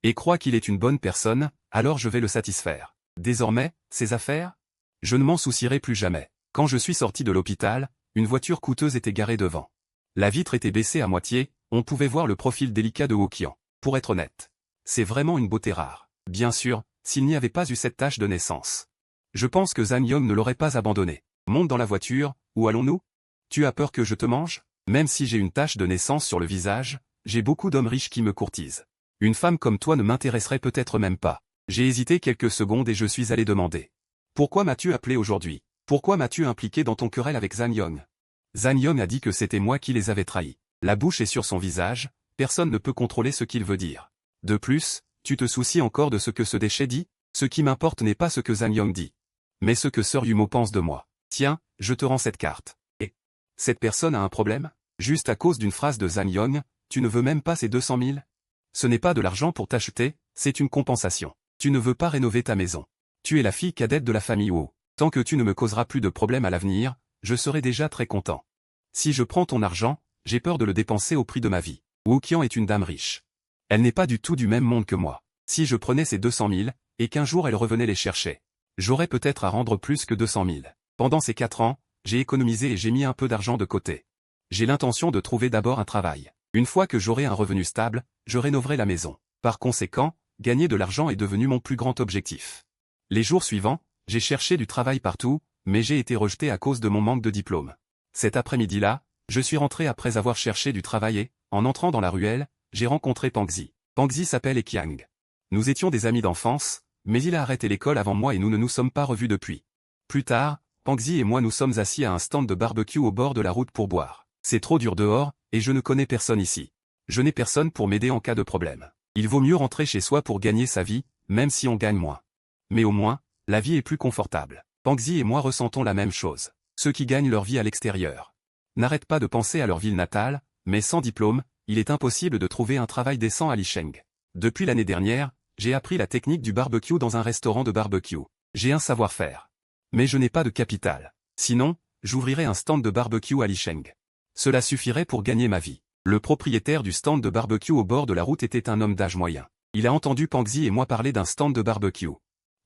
Speaker 1: Et croit qu'il est une bonne personne, alors je vais le satisfaire. Désormais, ses affaires? Je ne m'en soucierai plus jamais. Quand je suis sorti de l'hôpital, une voiture coûteuse était garée devant. La vitre était baissée à moitié, on pouvait voir le profil délicat de Wokian. Pour être honnête, c'est vraiment une beauté rare. Bien sûr, s'il n'y avait pas eu cette tache de naissance. Je pense que Zhang Yong ne l'aurait pas abandonné. Monte dans la voiture, où allons-nous? Tu as peur que je te mange? Même si j'ai une tache de naissance sur le visage, j'ai beaucoup d'hommes riches qui me courtisent. Une femme comme toi ne m'intéresserait peut-être même pas. J'ai hésité quelques secondes et je suis allé demander. Pourquoi m'as-tu appelé aujourd'hui? Pourquoi m'as-tu impliqué dans ton querelle avec Zhang Yong? Zhang Yong a dit que c'était moi qui les avais trahis. La bouche est sur son visage, personne ne peut contrôler ce qu'il veut dire. De plus, tu te soucies encore de ce que ce déchet dit? Ce qui m'importe n'est pas ce que Zhang Yong dit, mais ce que Sœur Yumo pense de moi. Tiens, je te rends cette carte. Et cette personne a un problème? Juste à cause d'une phrase de Zhang Yong, tu ne veux même pas ces 200 000? Ce n'est pas de l'argent pour t'acheter, c'est une compensation. Tu ne veux pas rénover ta maison. Tu es la fille cadette de la famille Wu. Tant que tu ne me causeras plus de problèmes à l'avenir, je serai déjà très content. Si je prends ton argent, j'ai peur de le dépenser au prix de ma vie. Wokian est une dame riche. Elle n'est pas du tout du même monde que moi. Si je prenais ces 200 000, et qu'un jour elle revenait les chercher, j'aurais peut-être à rendre plus que 200 000. Pendant ces 4 ans, j'ai économisé et j'ai mis un peu d'argent de côté. J'ai l'intention de trouver d'abord un travail. Une fois que j'aurai un revenu stable, je rénoverai la maison. Par conséquent, gagner de l'argent est devenu mon plus grand objectif. Les jours suivants, j'ai cherché du travail partout, mais j'ai été rejeté à cause de mon manque de diplôme. Cet après-midi-là, je suis rentré après avoir cherché du travail et, en entrant dans la ruelle, j'ai rencontré Pangzi. Pangzi s'appelle Ekiang. Nous étions des amis d'enfance, mais il a arrêté l'école avant moi et nous ne nous sommes pas revus depuis. Plus tard, Pangzi et moi nous sommes assis à un stand de barbecue au bord de la route pour boire. C'est trop dur dehors, et je ne connais personne ici. Je n'ai personne pour m'aider en cas de problème. Il vaut mieux rentrer chez soi pour gagner sa vie, même si on gagne moins. Mais au moins, la vie est plus confortable. Pangzi et moi ressentons la même chose. Ceux qui gagnent leur vie à l'extérieur n'arrêtent pas de penser à leur ville natale, mais sans diplôme, il est impossible de trouver un travail décent à Licheng. Depuis l'année dernière, j'ai appris la technique du barbecue dans un restaurant de barbecue. J'ai un savoir-faire. Mais je n'ai pas de capital. Sinon, j'ouvrirais un stand de barbecue à Licheng. Cela suffirait pour gagner ma vie. Le propriétaire du stand de barbecue au bord de la route était un homme d'âge moyen. Il a entendu Pangzi et moi parler d'un stand de barbecue.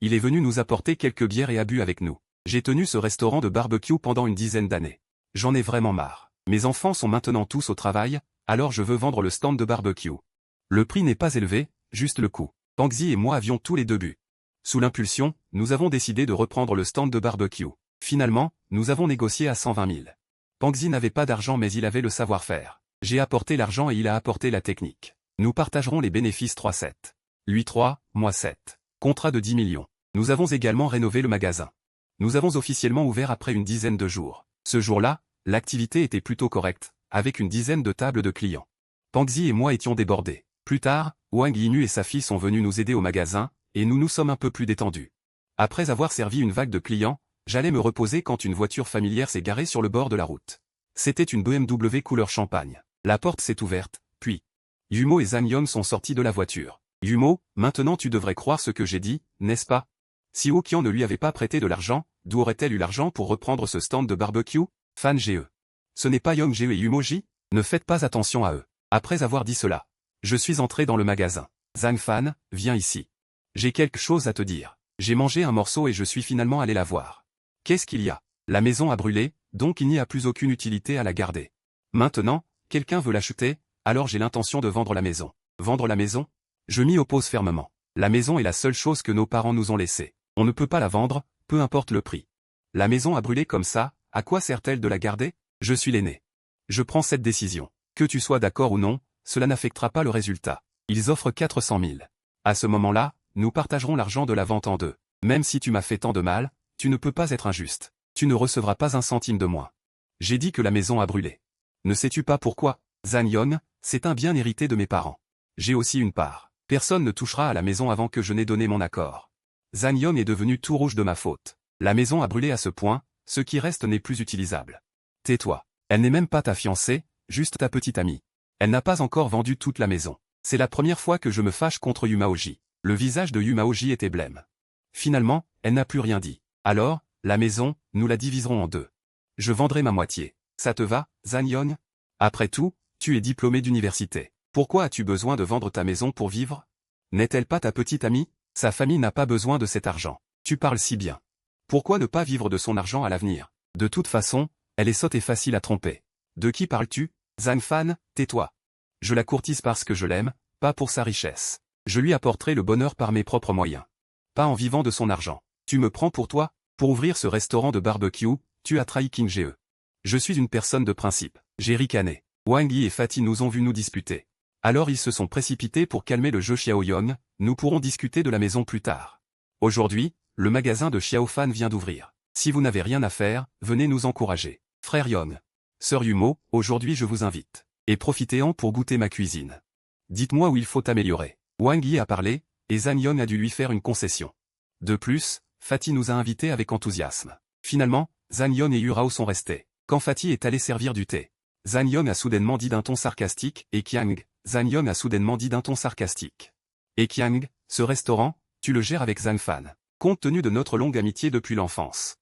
Speaker 1: Il est venu nous apporter quelques bières et a bu avec nous. J'ai tenu ce restaurant de barbecue pendant une dizaine d'années. J'en ai vraiment marre. Mes enfants sont maintenant tous au travail, alors je veux vendre le stand de barbecue. Le prix n'est pas élevé, juste le coût. Pangzi et moi avions tous les deux bu. Sous l'impulsion, nous avons décidé de reprendre le stand de barbecue. Finalement, nous avons négocié à 120 000. Pangzi n'avait pas d'argent mais il avait le savoir-faire. J'ai apporté l'argent et il a apporté la technique. Nous partagerons les bénéfices 3-7. Lui 3, moi 7. Contrat de 10 millions. Nous avons également rénové le magasin. Nous avons officiellement ouvert après une dizaine de jours. Ce jour-là, l'activité était plutôt correcte, avec une dizaine de tables de clients. Pangzi et moi étions débordés. Plus tard, Wang Yinu et sa fille sont venus nous aider au magasin, et nous nous sommes un peu plus détendus. Après avoir servi une vague de clients, j'allais me reposer quand une voiture familière s'est garée sur le bord de la route. C'était une BMW couleur champagne. La porte s'est ouverte, puis Yumo et Zhang Yong sont sortis de la voiture. Yumo, maintenant tu devrais croire ce que j'ai dit, n'est-ce pas? Si Wokian ne lui avait pas prêté de l'argent, d'où aurait-elle eu l'argent pour reprendre ce stand de barbecue? Fan GE. Ce n'est pas Yong GE et Yumo J? Ne faites pas attention à eux. Après avoir dit cela, je suis entré dans le magasin. Zhang Fan, viens ici. J'ai quelque chose à te dire. J'ai mangé un morceau et je suis finalement allé la voir. Qu'est-ce qu'il y a? La maison a brûlé, donc il n'y a plus aucune utilité à la garder. Maintenant, quelqu'un veut l'acheter, alors j'ai l'intention de vendre la maison. Vendre la maison? Je m'y oppose fermement. La maison est la seule chose que nos parents nous ont laissée. On ne peut pas la vendre, peu importe le prix. La maison a brûlé comme ça, à quoi sert-elle de la garder? Je suis l'aîné. Je prends cette décision. Que tu sois d'accord ou non, cela n'affectera pas le résultat. Ils offrent 400 000. À ce moment-là, nous partagerons l'argent de la vente en deux. Même si tu m'as fait tant de mal, tu ne peux pas être injuste. Tu ne recevras pas un centime de moins. J'ai dit que la maison a brûlé. Ne sais-tu pas pourquoi? Zhang Yong, c'est un bien hérité de mes parents. J'ai aussi une part. Personne ne touchera à la maison avant que je n'ai donné mon accord. Zhang Yong est devenu tout rouge de ma faute. La maison a brûlé à ce point, ce qui reste n'est plus utilisable. Tais-toi. Elle n'est même pas ta fiancée, juste ta petite amie. Elle n'a pas encore vendu toute la maison. C'est la première fois que je me fâche contre Yumaoji. Le visage de Yumaoji était blême. Finalement, elle n'a plus rien dit. Alors, la maison, nous la diviserons en deux. Je vendrai ma moitié. Ça te va, Zhang Yong? Après tout, Tu es diplômé d'université. Pourquoi as-tu besoin de vendre ta maison pour vivre? N'est-elle pas ta petite amie? Sa famille n'a pas besoin de cet argent. Tu parles si bien. Pourquoi ne pas vivre de son argent à l'avenir? De toute façon, elle est sotte et facile à tromper. De qui parles-tu? Zhang Fan, tais-toi. Je la courtise parce que je l'aime, pas pour sa richesse. Je lui apporterai le bonheur par mes propres moyens. Pas en vivant de son argent. Tu me prends pour toi? Pour ouvrir ce restaurant de barbecue, tu as trahi King Ge. Je suis une personne de principe. J'ai ricané. Wang Yi et Fatih nous ont vu nous disputer. Alors ils se sont précipités pour calmer le jeu Xiaoyong, nous pourrons discuter de la maison plus tard. Aujourd'hui, le magasin de Xiaofan vient d'ouvrir. Si vous n'avez rien à faire, venez nous encourager. Frère Yong. Sœur Yumo, aujourd'hui je vous invite. Et profitez-en pour goûter ma cuisine. Dites-moi où il faut améliorer. Wang Yi a parlé, et Zhang Yong a dû lui faire une concession. De plus, Fatih nous a invités avec enthousiasme. Finalement, Zhang Yong et Yurao sont restés. Quand Fatih est allé servir du thé, Zhang Yong a soudainement dit d'un ton sarcastique, et Qiang, Zhang Yong a soudainement dit d'un ton sarcastique. Et Qiang, ce restaurant, tu le gères avec Zhang Fan. Compte tenu de notre longue amitié depuis l'enfance.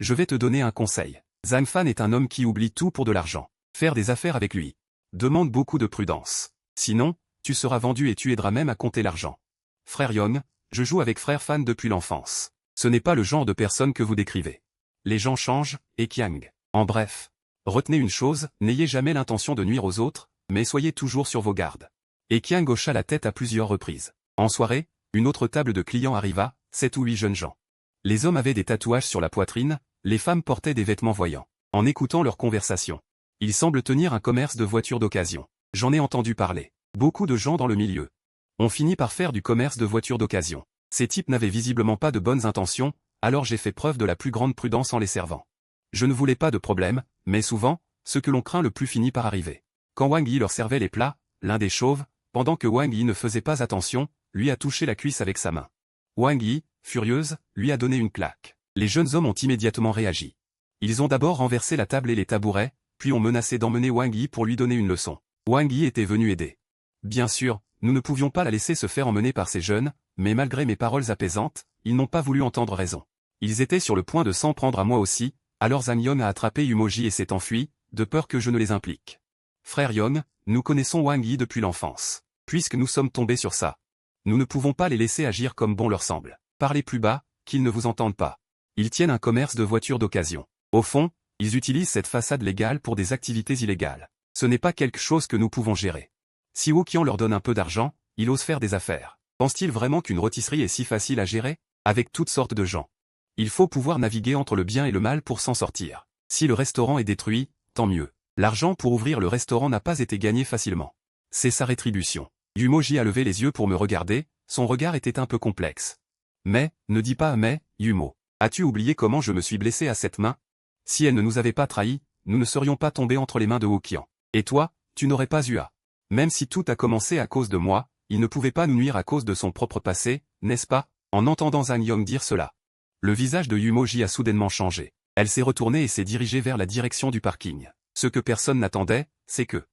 Speaker 1: Je vais te donner un conseil. Zhang Fan est un homme qui oublie tout pour de l'argent. Faire des affaires avec lui demande beaucoup de prudence. Sinon, tu seras vendu et tu aideras même à compter l'argent. Frère Yong, je joue avec frère Fan depuis l'enfance. Ce n'est pas le genre de personne que vous décrivez. Les gens changent, et Qiang. En bref. Retenez une chose, n'ayez jamais l'intention de nuire aux autres, mais soyez toujours sur vos gardes. Et Qiang hocha la tête à plusieurs reprises. En soirée, une autre table de clients arriva, 7 ou 8 jeunes gens. Les hommes avaient des tatouages sur la poitrine, les femmes portaient des vêtements voyants. En écoutant leur conversation, ils semblent tenir un commerce de voitures d'occasion. J'en ai entendu parler. Beaucoup de gens dans le milieu ont fini par faire du commerce de voitures d'occasion. Ces types n'avaient visiblement pas de bonnes intentions, alors j'ai fait preuve de la plus grande prudence en les servant. Je ne voulais pas de problème, mais souvent, ce que l'on craint le plus finit par arriver. Quand Wang Yi leur servait les plats, l'un des chauves, pendant que Wang Yi ne faisait pas attention, lui a touché la cuisse avec sa main. Wang Yi, furieuse, lui a donné une claque. Les jeunes hommes ont immédiatement réagi. Ils ont d'abord renversé la table et les tabourets, puis ont menacé d'emmener Wang Yi pour lui donner une leçon. Wang Yi était venu aider. Bien sûr, nous ne pouvions pas la laisser se faire emmener par ces jeunes, mais malgré mes paroles apaisantes, ils n'ont pas voulu entendre raison. Ils étaient sur le point de s'en prendre à moi aussi, alors Zhang Yong a attrapé Yumoji et s'est enfui, de peur que je ne les implique. Frère Yong, nous connaissons Wang Yi depuis l'enfance. Puisque nous sommes tombés sur ça, nous ne pouvons pas les laisser agir comme bon leur semble. Parlez plus bas, qu'ils ne vous entendent pas. Ils tiennent un commerce de voitures d'occasion. Au fond, ils utilisent cette façade légale pour des activités illégales. Ce n'est pas quelque chose que nous pouvons gérer. Si Wokian leur donne un peu d'argent, il ose faire des affaires. Pense-t-il vraiment qu'une rôtisserie est si facile à gérer? Avec toutes sortes de gens. Il faut pouvoir naviguer entre le bien et le mal pour s'en sortir. Si le restaurant est détruit, tant mieux. L'argent pour ouvrir le restaurant n'a pas été gagné facilement. C'est sa rétribution. Yumoji a levé les yeux pour me regarder, son regard était un peu complexe. Mais, ne dis pas mais, Yumo. As-tu oublié comment je me suis blessé à cette main? Si elle ne nous avait pas trahis, nous ne serions pas tombés entre les mains de Wokian. Et toi, tu n'aurais pas eu à. Même si tout a commencé à cause de moi, il ne pouvait pas nous nuire à cause de son propre passé, n'est-ce pas? En entendant Zhang Yong dire cela, le visage de Yumoji a soudainement changé. Elle s'est retournée et s'est dirigée vers la direction du parking. Ce que personne n'attendait, c'est que,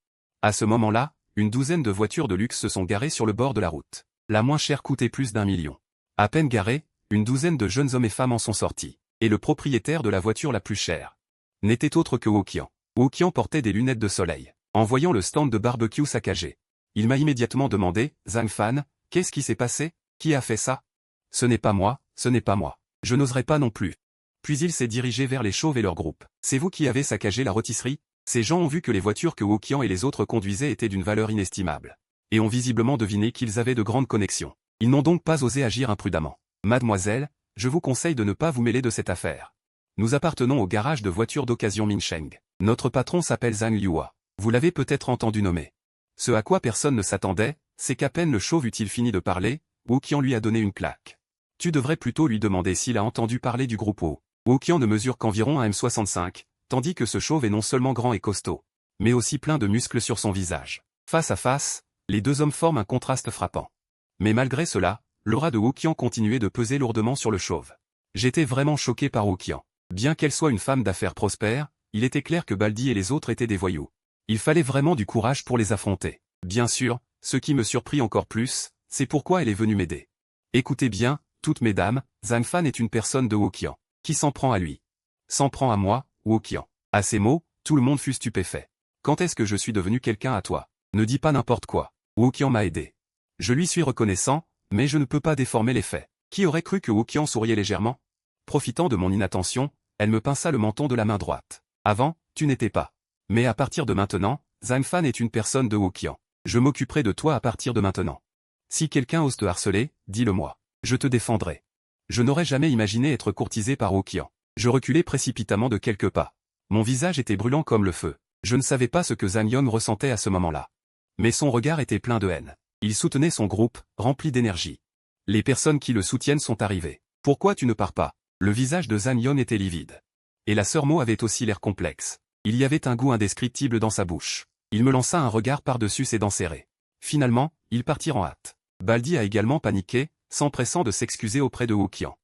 Speaker 1: à ce moment-là, une douzaine de voitures de luxe se sont garées sur le bord de la route. La moins chère coûtait plus d'1 million. À peine garée, une douzaine de jeunes hommes et femmes en sont sortis. Et le propriétaire de la voiture la plus chère n'était autre que Wokian. Wokian portait des lunettes de soleil. En voyant le stand de barbecue saccagé, il m'a immédiatement demandé, Zhang Fan, qu'est-ce qui s'est passé? Qui a fait ça? Ce n'est pas moi, ce n'est pas moi. Je n'oserais pas non plus. Puis il s'est dirigé vers les chauves et leur groupe. C'est vous qui avez saccagé la rôtisserie? Ces gens ont vu que les voitures que Wokian et les autres conduisaient étaient d'une valeur inestimable. Et ont visiblement deviné qu'ils avaient de grandes connexions. Ils n'ont donc pas osé agir imprudemment. Mademoiselle, je vous conseille de ne pas vous mêler de cette affaire. Nous appartenons au garage de voitures d'occasion Minsheng. Notre patron s'appelle Zhang Liua. Vous l'avez peut-être entendu nommer. Ce à quoi personne ne s'attendait, c'est qu'à peine le chauve eut-il fini de parler, Wokian lui a donné une claque. Tu devrais plutôt lui demander s'il a entendu parler du groupe O. Wokian ne mesure qu'environ 1m65, tandis que ce chauve est non seulement grand et costaud, mais aussi plein de muscles sur son visage. Face à face, les deux hommes forment un contraste frappant. Mais malgré cela, l'aura de Wokian continuait de peser lourdement sur le chauve. J'étais vraiment choqué par Wokian. Bien qu'elle soit une femme d'affaires prospère, il était clair que Baldi et les autres étaient des voyous. Il fallait vraiment du courage pour les affronter. Bien sûr, ce qui me surprit encore plus, c'est pourquoi elle est venue m'aider. Écoutez bien, toutes mesdames, Zhang Fan est une personne de Wokian. Qui s'en prend à lui? S'en prend à moi, Wokian. À ces mots, tout le monde fut stupéfait. Quand est-ce que je suis devenu quelqu'un à toi? Ne dis pas n'importe quoi. Woo-Kian m'a aidé. Je lui suis reconnaissant, mais je ne peux pas déformer les faits. Qui aurait cru que Woo-Kian souriait légèrement? Profitant de mon inattention, elle me pinça le menton de la main droite. Avant, tu n'étais pas. Mais à partir de maintenant, Zhang Fan est une personne de Woo-Kian. Je m'occuperai de toi à partir de maintenant. Si quelqu'un ose te harceler, dis-le-moi. Je te défendrai. Je n'aurais jamais imaginé être courtisé par Woo-Kian. Je reculai précipitamment de quelques pas. Mon visage était brûlant comme le feu. Je ne savais pas ce que Zhang Yon ressentait à ce moment-là. Mais son regard était plein de haine. Il soutenait son groupe, rempli d'énergie. Les personnes qui le soutiennent sont arrivées. Pourquoi tu ne pars pas? Le visage de Zhang Yon était livide. Et la sœur Mo avait aussi l'air complexe. Il y avait un goût indescriptible dans sa bouche. Il me lança un regard par-dessus ses dents serrées. Finalement, ils partirent en hâte. Baldi a également paniqué, s'empressant de s'excuser auprès de Woo-Kian.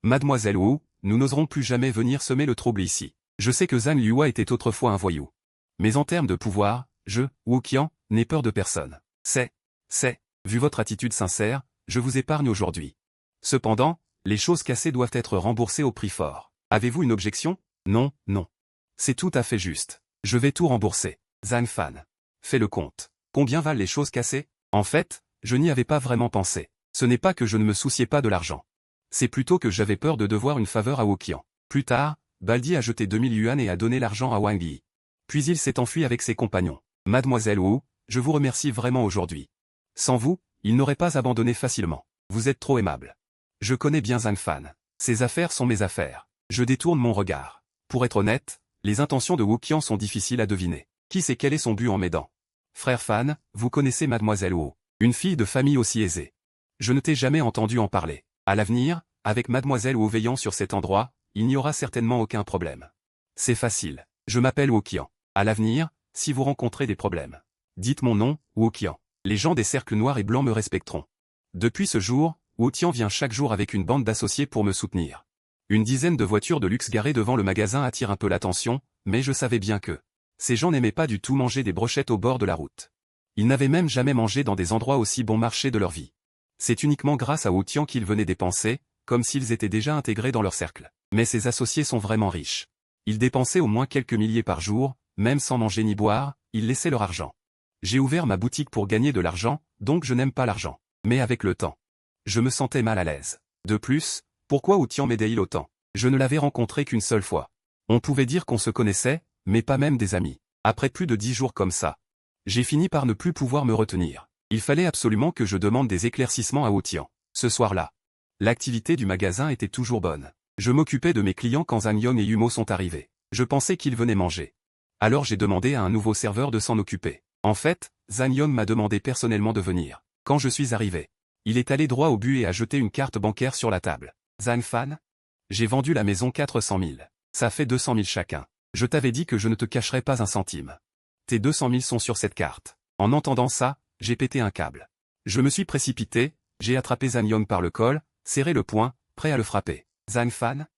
Speaker 1: Mademoiselle Wu, nous n'oserons plus jamais venir semer le trouble ici. Je sais que Zhang Liua était autrefois un voyou. Mais en termes de pouvoir, Woo-Kian, n'ai peur de personne. Vu votre attitude sincère, je vous épargne aujourd'hui. Cependant, les choses cassées doivent être remboursées au prix fort. Avez-vous une objection? Non. C'est tout à fait juste. Je vais tout rembourser. Zhang Fan. Fais le compte. Combien valent les choses cassées? En fait, je n'y avais pas vraiment pensé. Ce n'est pas que je ne me souciais pas de l'argent. C'est plutôt que j'avais peur de devoir une faveur à Woo-Kian. Plus tard, Baldi a jeté 2000 yuan et a donné l'argent à Wang Yi. Puis il s'est enfui avec ses compagnons. Mademoiselle Wu, je vous remercie vraiment aujourd'hui. Sans vous, il n'aurait pas abandonné facilement. Vous êtes trop aimable. Je connais bien Zhang Fan. Ses affaires sont mes affaires. Je détourne mon regard. Pour être honnête, les intentions de Woo-Kian sont difficiles à deviner. Qui sait quel est son but en m'aidant? Frère Fan, vous connaissez Mademoiselle Wu. Une fille de famille aussi aisée. Je ne t'ai jamais entendu en parler. À l'avenir, avec Mademoiselle Wu veillant sur cet endroit, il n'y aura certainement aucun problème. C'est facile. Je m'appelle Woo-Kian. À l'avenir, si vous rencontrez des problèmes, dites mon nom, Woo-Kian. Les gens des cercles noirs et blancs me respecteront. Depuis ce jour, Woo-Kian vient chaque jour avec une bande d'associés pour me soutenir. Une dizaine de voitures de luxe garées devant le magasin attirent un peu l'attention, mais je savais bien que ces gens n'aimaient pas du tout manger des brochettes au bord de la route. Ils n'avaient même jamais mangé dans des endroits aussi bon marché de leur vie. C'est uniquement grâce à Woo-Kian qu'ils venaient dépenser, comme s'ils étaient déjà intégrés dans leur cercle. Mais ces associés sont vraiment riches. Ils dépensaient au moins quelques milliers par jour, même sans manger ni boire, ils laissaient leur argent. J'ai ouvert ma boutique pour gagner de l'argent, donc je n'aime pas l'argent. Mais avec le temps, je me sentais mal à l'aise. De plus, pourquoi Woo-Kian m'aidait-il autant? Je ne l'avais rencontré qu'une seule fois. On pouvait dire qu'on se connaissait, mais pas même des amis. Après plus de 10 jours comme ça, j'ai fini par ne plus pouvoir me retenir. Il fallait absolument que je demande des éclaircissements à Woo-Kian. Ce soir-là, l'activité du magasin était toujours bonne. Je m'occupais de mes clients quand Zhang Yon et Yumo sont arrivés. Je pensais qu'ils venaient manger. Alors j'ai demandé à un nouveau serveur de s'en occuper. En fait, Zhang Yon m'a demandé personnellement de venir. Quand je suis arrivé, il est allé droit au but et a jeté une carte bancaire sur la table. Zhang Fan? J'ai vendu la maison 400 000. Ça fait 200 000 chacun. Je t'avais dit que je ne te cacherais pas un centime. Tes 200 000 sont sur cette carte. En entendant ça, j'ai pété un câble. Je me suis précipité, j'ai attrapé Zhang Yon par le col, serré le poing, prêt à le frapper. Zhang Fan?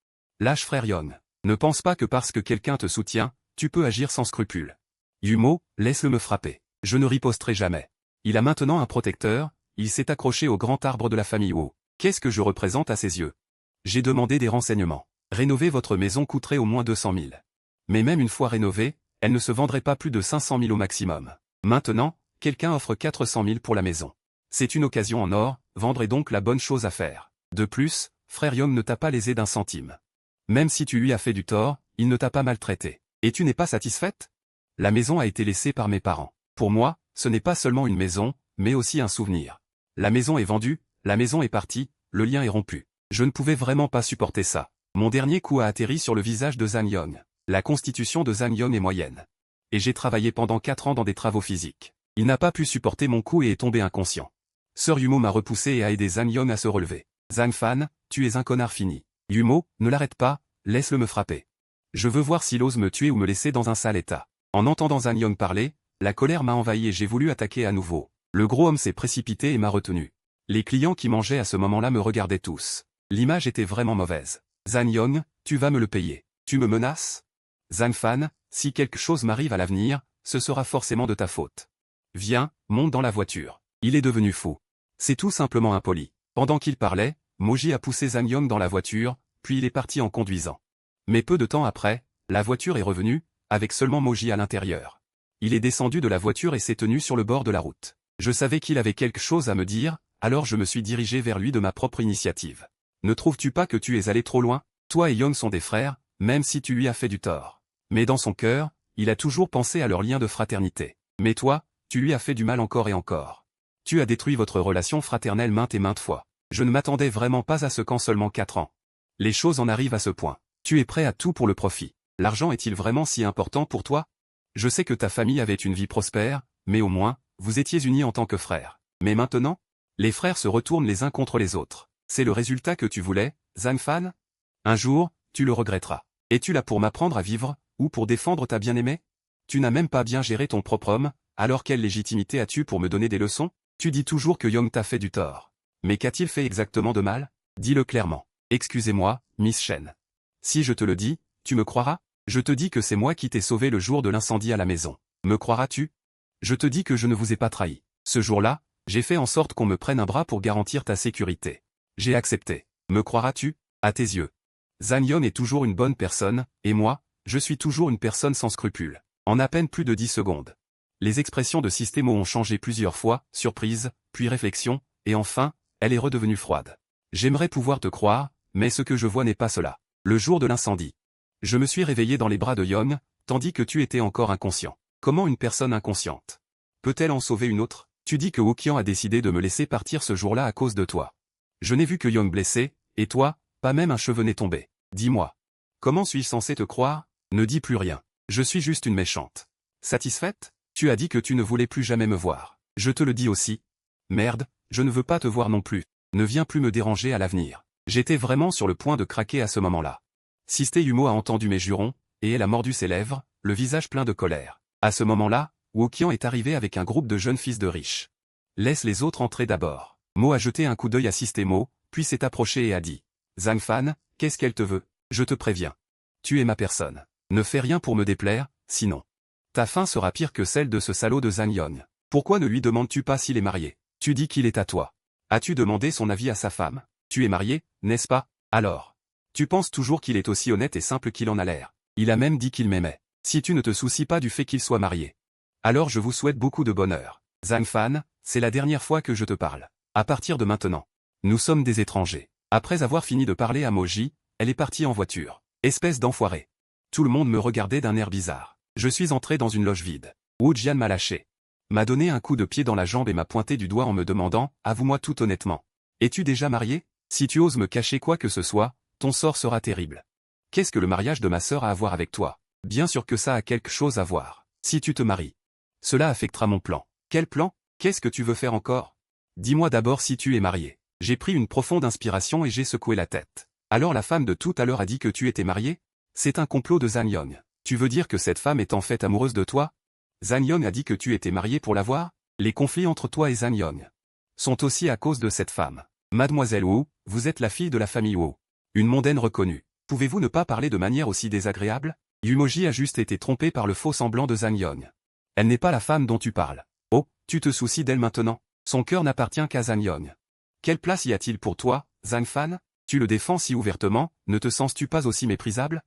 Speaker 1: Lâche frère Yon. Ne pense pas que parce que quelqu'un te soutient, tu peux agir sans scrupule. Yumo, laisse-le me frapper. Je ne riposterai jamais. Il a maintenant un protecteur, il s'est accroché au grand arbre de la famille Wu. Qu'est-ce que je représente à ses yeux? J'ai demandé des renseignements. Rénover votre maison coûterait au moins 200 000. Mais même une fois rénovée, elle ne se vendrait pas plus de 500 000 au maximum. Maintenant, quelqu'un offre 400 000 pour la maison. C'est une occasion en or, vendre est donc la bonne chose à faire. De plus, frère Yon ne t'a pas lésé d'un centime. Même si tu lui as fait du tort, il ne t'a pas maltraité. Et tu n'es pas satisfaite? La maison a été laissée par mes parents. Pour moi, ce n'est pas seulement une maison, mais aussi un souvenir. La maison est vendue, la maison est partie, le lien est rompu. Je ne pouvais vraiment pas supporter ça. Mon dernier coup a atterri sur le visage de Zhang Yon. La constitution de Zhang Yon est moyenne. Et j'ai travaillé pendant 4 ans dans des travaux physiques. Il n'a pas pu supporter mon coup et est tombé inconscient. Sœur Yumo m'a repoussé et a aidé Zhang Yon à se relever. Zhang Fan, tu es un connard fini. Yumo, ne l'arrête pas, laisse-le me frapper. Je veux voir s'il ose me tuer ou me laisser dans un sale état. En entendant Zhang Yon parler, la colère m'a envahi et j'ai voulu attaquer à nouveau. Le gros homme s'est précipité et m'a retenu. Les clients qui mangeaient à ce moment-là me regardaient tous. L'image était vraiment mauvaise. Zhang Yon, tu vas me le payer. Tu me menaces? Zhang Fan, si quelque chose m'arrive à l'avenir, ce sera forcément de ta faute. Viens, monte dans la voiture. Il est devenu fou. C'est tout simplement impoli. Pendant qu'il parlait, Moji a poussé Zhang Yon dans la voiture, puis il est parti en conduisant. Mais peu de temps après, la voiture est revenue, avec seulement Moji à l'intérieur. Il est descendu de la voiture et s'est tenu sur le bord de la route. Je savais qu'il avait quelque chose à me dire, alors je me suis dirigé vers lui de ma propre initiative. Ne trouves-tu pas que tu es allé trop loin? Toi et Young sont des frères, même si tu lui as fait du tort. Mais dans son cœur, il a toujours pensé à leur lien de fraternité. Mais toi, tu lui as fait du mal encore et encore. Tu as détruit votre relation fraternelle maintes et maintes fois. Je ne m'attendais vraiment pas à ce qu'en seulement 4 ans. Les choses en arrivent à ce point. Tu es prêt à tout pour le profit. L'argent est-il vraiment si important pour toi? Je sais que ta famille avait une vie prospère, mais au moins, vous étiez unis en tant que frères. Mais maintenant, les frères se retournent les uns contre les autres. C'est le résultat que tu voulais, Zhang Fan? Un jour, tu le regretteras. Es-tu là pour m'apprendre à vivre, ou pour défendre ta bien-aimée? Tu n'as même pas bien géré ton propre homme, alors quelle légitimité as-tu pour me donner des leçons? Tu dis toujours que Young t'a fait du tort. Mais qu'a-t-il fait exactement de mal? Dis-le clairement. Excusez-moi, Miss Shen. Si je te le dis, tu me croiras? Je te dis que c'est moi qui t'ai sauvé le jour de l'incendie à la maison. Me croiras-tu? Je te dis que je ne vous ai pas trahi. Ce jour-là, j'ai fait en sorte qu'on me prenne un bras pour garantir ta sécurité. J'ai accepté. Me croiras-tu? À tes yeux. Zhang Yon est toujours une bonne personne, et moi, je suis toujours une personne sans scrupules. En à peine plus de 10 secondes. Les expressions de Systémo ont changé plusieurs fois, surprise, puis réflexion, et enfin, elle est redevenue froide. J'aimerais pouvoir te croire, mais ce que je vois n'est pas cela. Le jour de l'incendie. Je me suis réveillé dans les bras de Young, tandis que tu étais encore inconscient. Comment une personne inconsciente peut-elle en sauver une autre? Tu dis que Wokian a décidé de me laisser partir ce jour-là à cause de toi. Je n'ai vu que Young blessé, et toi, pas même un cheveu n'est tombé. Dis-moi. Comment suis-je censé te croire? Ne dis plus rien. Je suis juste une méchante. Satisfaite? Tu as dit que tu ne voulais plus jamais me voir. Je te le dis aussi. Merde, je ne veux pas te voir non plus. Ne viens plus me déranger à l'avenir. J'étais vraiment sur le point de craquer à ce moment-là. Systémo a entendu mes jurons, et elle a mordu ses lèvres, le visage plein de colère. À ce moment-là, Wokian est arrivé avec un groupe de jeunes fils de riches. Laisse les autres entrer d'abord. Mo a jeté un coup d'œil à Systémo, puis s'est approché et a dit. Zhang Fan, qu'est-ce qu'elle te veut? Je te préviens. Tu es ma personne. Ne fais rien pour me déplaire, sinon. Ta fin sera pire que celle de ce salaud de Zhang Yon. Pourquoi ne lui demandes-tu pas s'il est marié? Tu dis qu'il est à toi. As-tu demandé son avis à sa femme? Tu es marié, n'est-ce pas? Alors. Tu penses toujours qu'il est aussi honnête et simple qu'il en a l'air. Il a même dit qu'il m'aimait. Si tu ne te soucies pas du fait qu'il soit marié. Alors je vous souhaite beaucoup de bonheur. Zhang Fan, c'est la dernière fois que je te parle. À partir de maintenant. Nous sommes des étrangers. Après avoir fini de parler à Moji, elle est partie en voiture. Espèce d'enfoiré. Tout le monde me regardait d'un air bizarre. Je suis entré dans une loge vide. Wu Jian m'a lâché. M'a donné un coup de pied dans la jambe et m'a pointé du doigt en me demandant, avoue-moi tout honnêtement. Es-tu déjà marié? Si tu oses me cacher quoi que ce soit, ton sort sera terrible. Qu'est-ce que le mariage de ma sœur a à voir avec toi? Bien sûr que ça a quelque chose à voir. Si tu te maries. Cela affectera mon plan. Quel plan? Qu'est-ce que tu veux faire encore? Dis-moi d'abord si tu es marié. J'ai pris une profonde inspiration et j'ai secoué la tête. Alors la femme de tout à l'heure a dit que tu étais marié? C'est un complot de Zhang Yon. Tu veux dire que cette femme est en fait amoureuse de toi? Zhang Yon a dit que tu étais marié pour la voir? Les conflits entre toi et Zhang Yon sont aussi à cause de cette femme. Mademoiselle Wu, vous êtes la fille de la famille Wu. Une mondaine reconnue. Pouvez-vous ne pas parler de manière aussi désagréable? Yumoji a juste été trompé par le faux semblant de Zhang Yon. Elle n'est pas la femme dont tu parles. Oh, tu te soucies d'elle maintenant? Son cœur n'appartient qu'à Zhang Yon. Quelle place y a-t-il pour toi, Zhang Fan? Tu le défends si ouvertement, ne te sens-tu pas aussi méprisable?